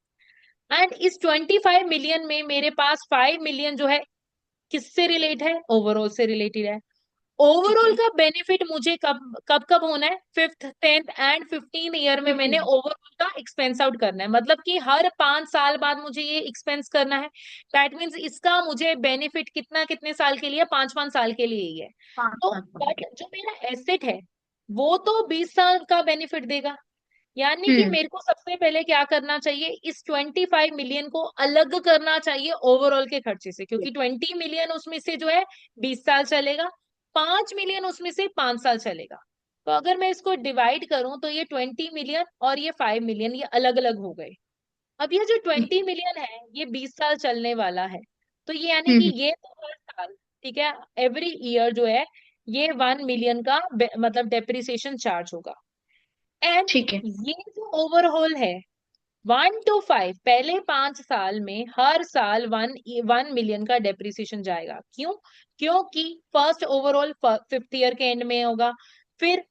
एंड इस 25 मिलियन में मेरे पास 5 मिलियन जो है किससे रिलेट है, ओवरऑल से रिलेटेड है। ओवरऑल का बेनिफिट मुझे कब कब कब होना है, 5th 10th एंड 15 ईयर में मैंने ओवरऑल का एक्सपेंस आउट करना है, मतलब कि हर 5 साल बाद मुझे ये एक्सपेंस करना है। दैट मीन्स इसका मुझे बेनिफिट कितना कितने साल के लिए, 5-5 साल के लिए ही है। तो बट जो मेरा एसेट है वो तो 20 साल का बेनिफिट देगा, यानी कि मेरे को सबसे पहले क्या करना चाहिए, इस 25 मिलियन को अलग करना चाहिए ओवरऑल के खर्चे से, क्योंकि 20 मिलियन उसमें से जो है 20 साल चलेगा, 5 मिलियन उसमें से 5 साल चलेगा। तो अगर मैं इसको डिवाइड करूं तो ये 20 मिलियन और ये 5 मिलियन ये अलग अलग हो गए। अब ये जो 20 मिलियन है ये 20 साल चलने वाला है, तो ये यानी कि ये तो हर साल, ठीक है, एवरी ईयर जो है ये 1 मिलियन का मतलब डेप्रिसिएशन चार्ज होगा। एंड ठीक है। ये जो ओवरऑल है 1 to 5, पहले 5 साल में हर साल 1 मिलियन का डेप्रिसिएशन जाएगा। क्यों? क्योंकि फर्स्ट ओवरऑल 5th ईयर के एंड में होगा, फिर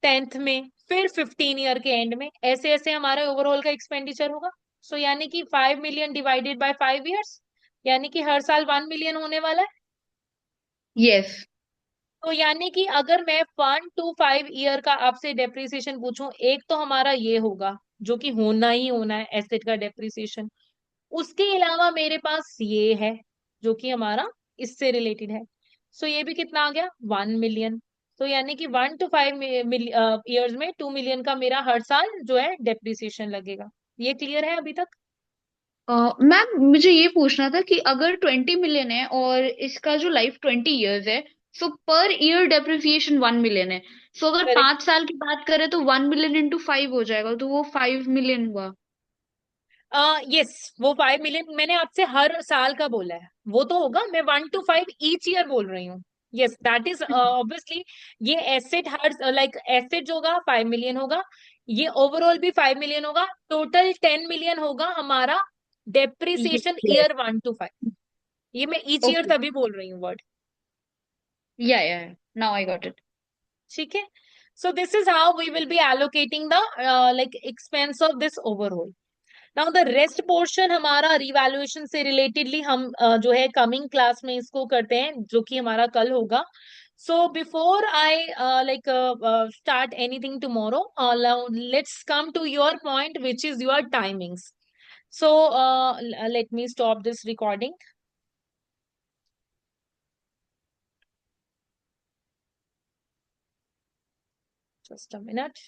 10th में, फिर 15 ईयर के एंड में, ऐसे ऐसे हमारा ओवरऑल का एक्सपेंडिचर होगा। सो यानी कि 5 मिलियन डिवाइडेड बाय 5 ईयर्स, यानी कि हर साल 1 मिलियन होने वाला है। यस। तो यानी कि अगर मैं 1 to 5 ईयर का आपसे डेप्रिसिएशन पूछूं, एक तो हमारा ये होगा जो कि होना ही होना है एसेट का डेप्रिसिएशन, उसके अलावा मेरे पास ये है जो कि हमारा इससे रिलेटेड है। सो ये भी कितना आ गया, 1 मिलियन। तो यानी कि 1 to 5 ईयर्स में 2 मिलियन का मेरा हर साल जो है डेप्रिसिएशन लगेगा। ये क्लियर है अभी तक? मैम मुझे ये पूछना था कि अगर 20 मिलियन है और इसका जो लाइफ 20 इयर्स है, सो पर ईयर डेप्रिसिएशन 1 मिलियन है, सो अगर करेक्ट। 5 साल की बात करें तो 1 मिलियन इंटू 5 हो जाएगा, तो वो 5 मिलियन हुआ। यस, वो 5 मिलियन मैंने आपसे हर साल का बोला है, वो तो होगा, मैं 1 to 5 ईच ईयर बोल रही हूँ, यस दैट इज ऑब्वियसली ये एसेट हर लाइक एसेट जो होगा 5 मिलियन होगा, ये ओवरऑल भी 5 मिलियन होगा, टोटल 10 मिलियन होगा हमारा डेप्रिसिएशन Yes. Year 1 to 5। ये मैं ईच ईयर Okay. तभी बोल रही हूँ word, Yeah. Now I got it. ठीक है। So this is how we will be allocating the like expense of this overall. Now the rest portion हमारा revaluation से रिलेटेडली हम जो है कमिंग क्लास में इसको करते हैं, जो कि हमारा कल होगा। So before I like start anything tomorrow, let's come to your point which is your timings. So let me stop this recording, just a minute।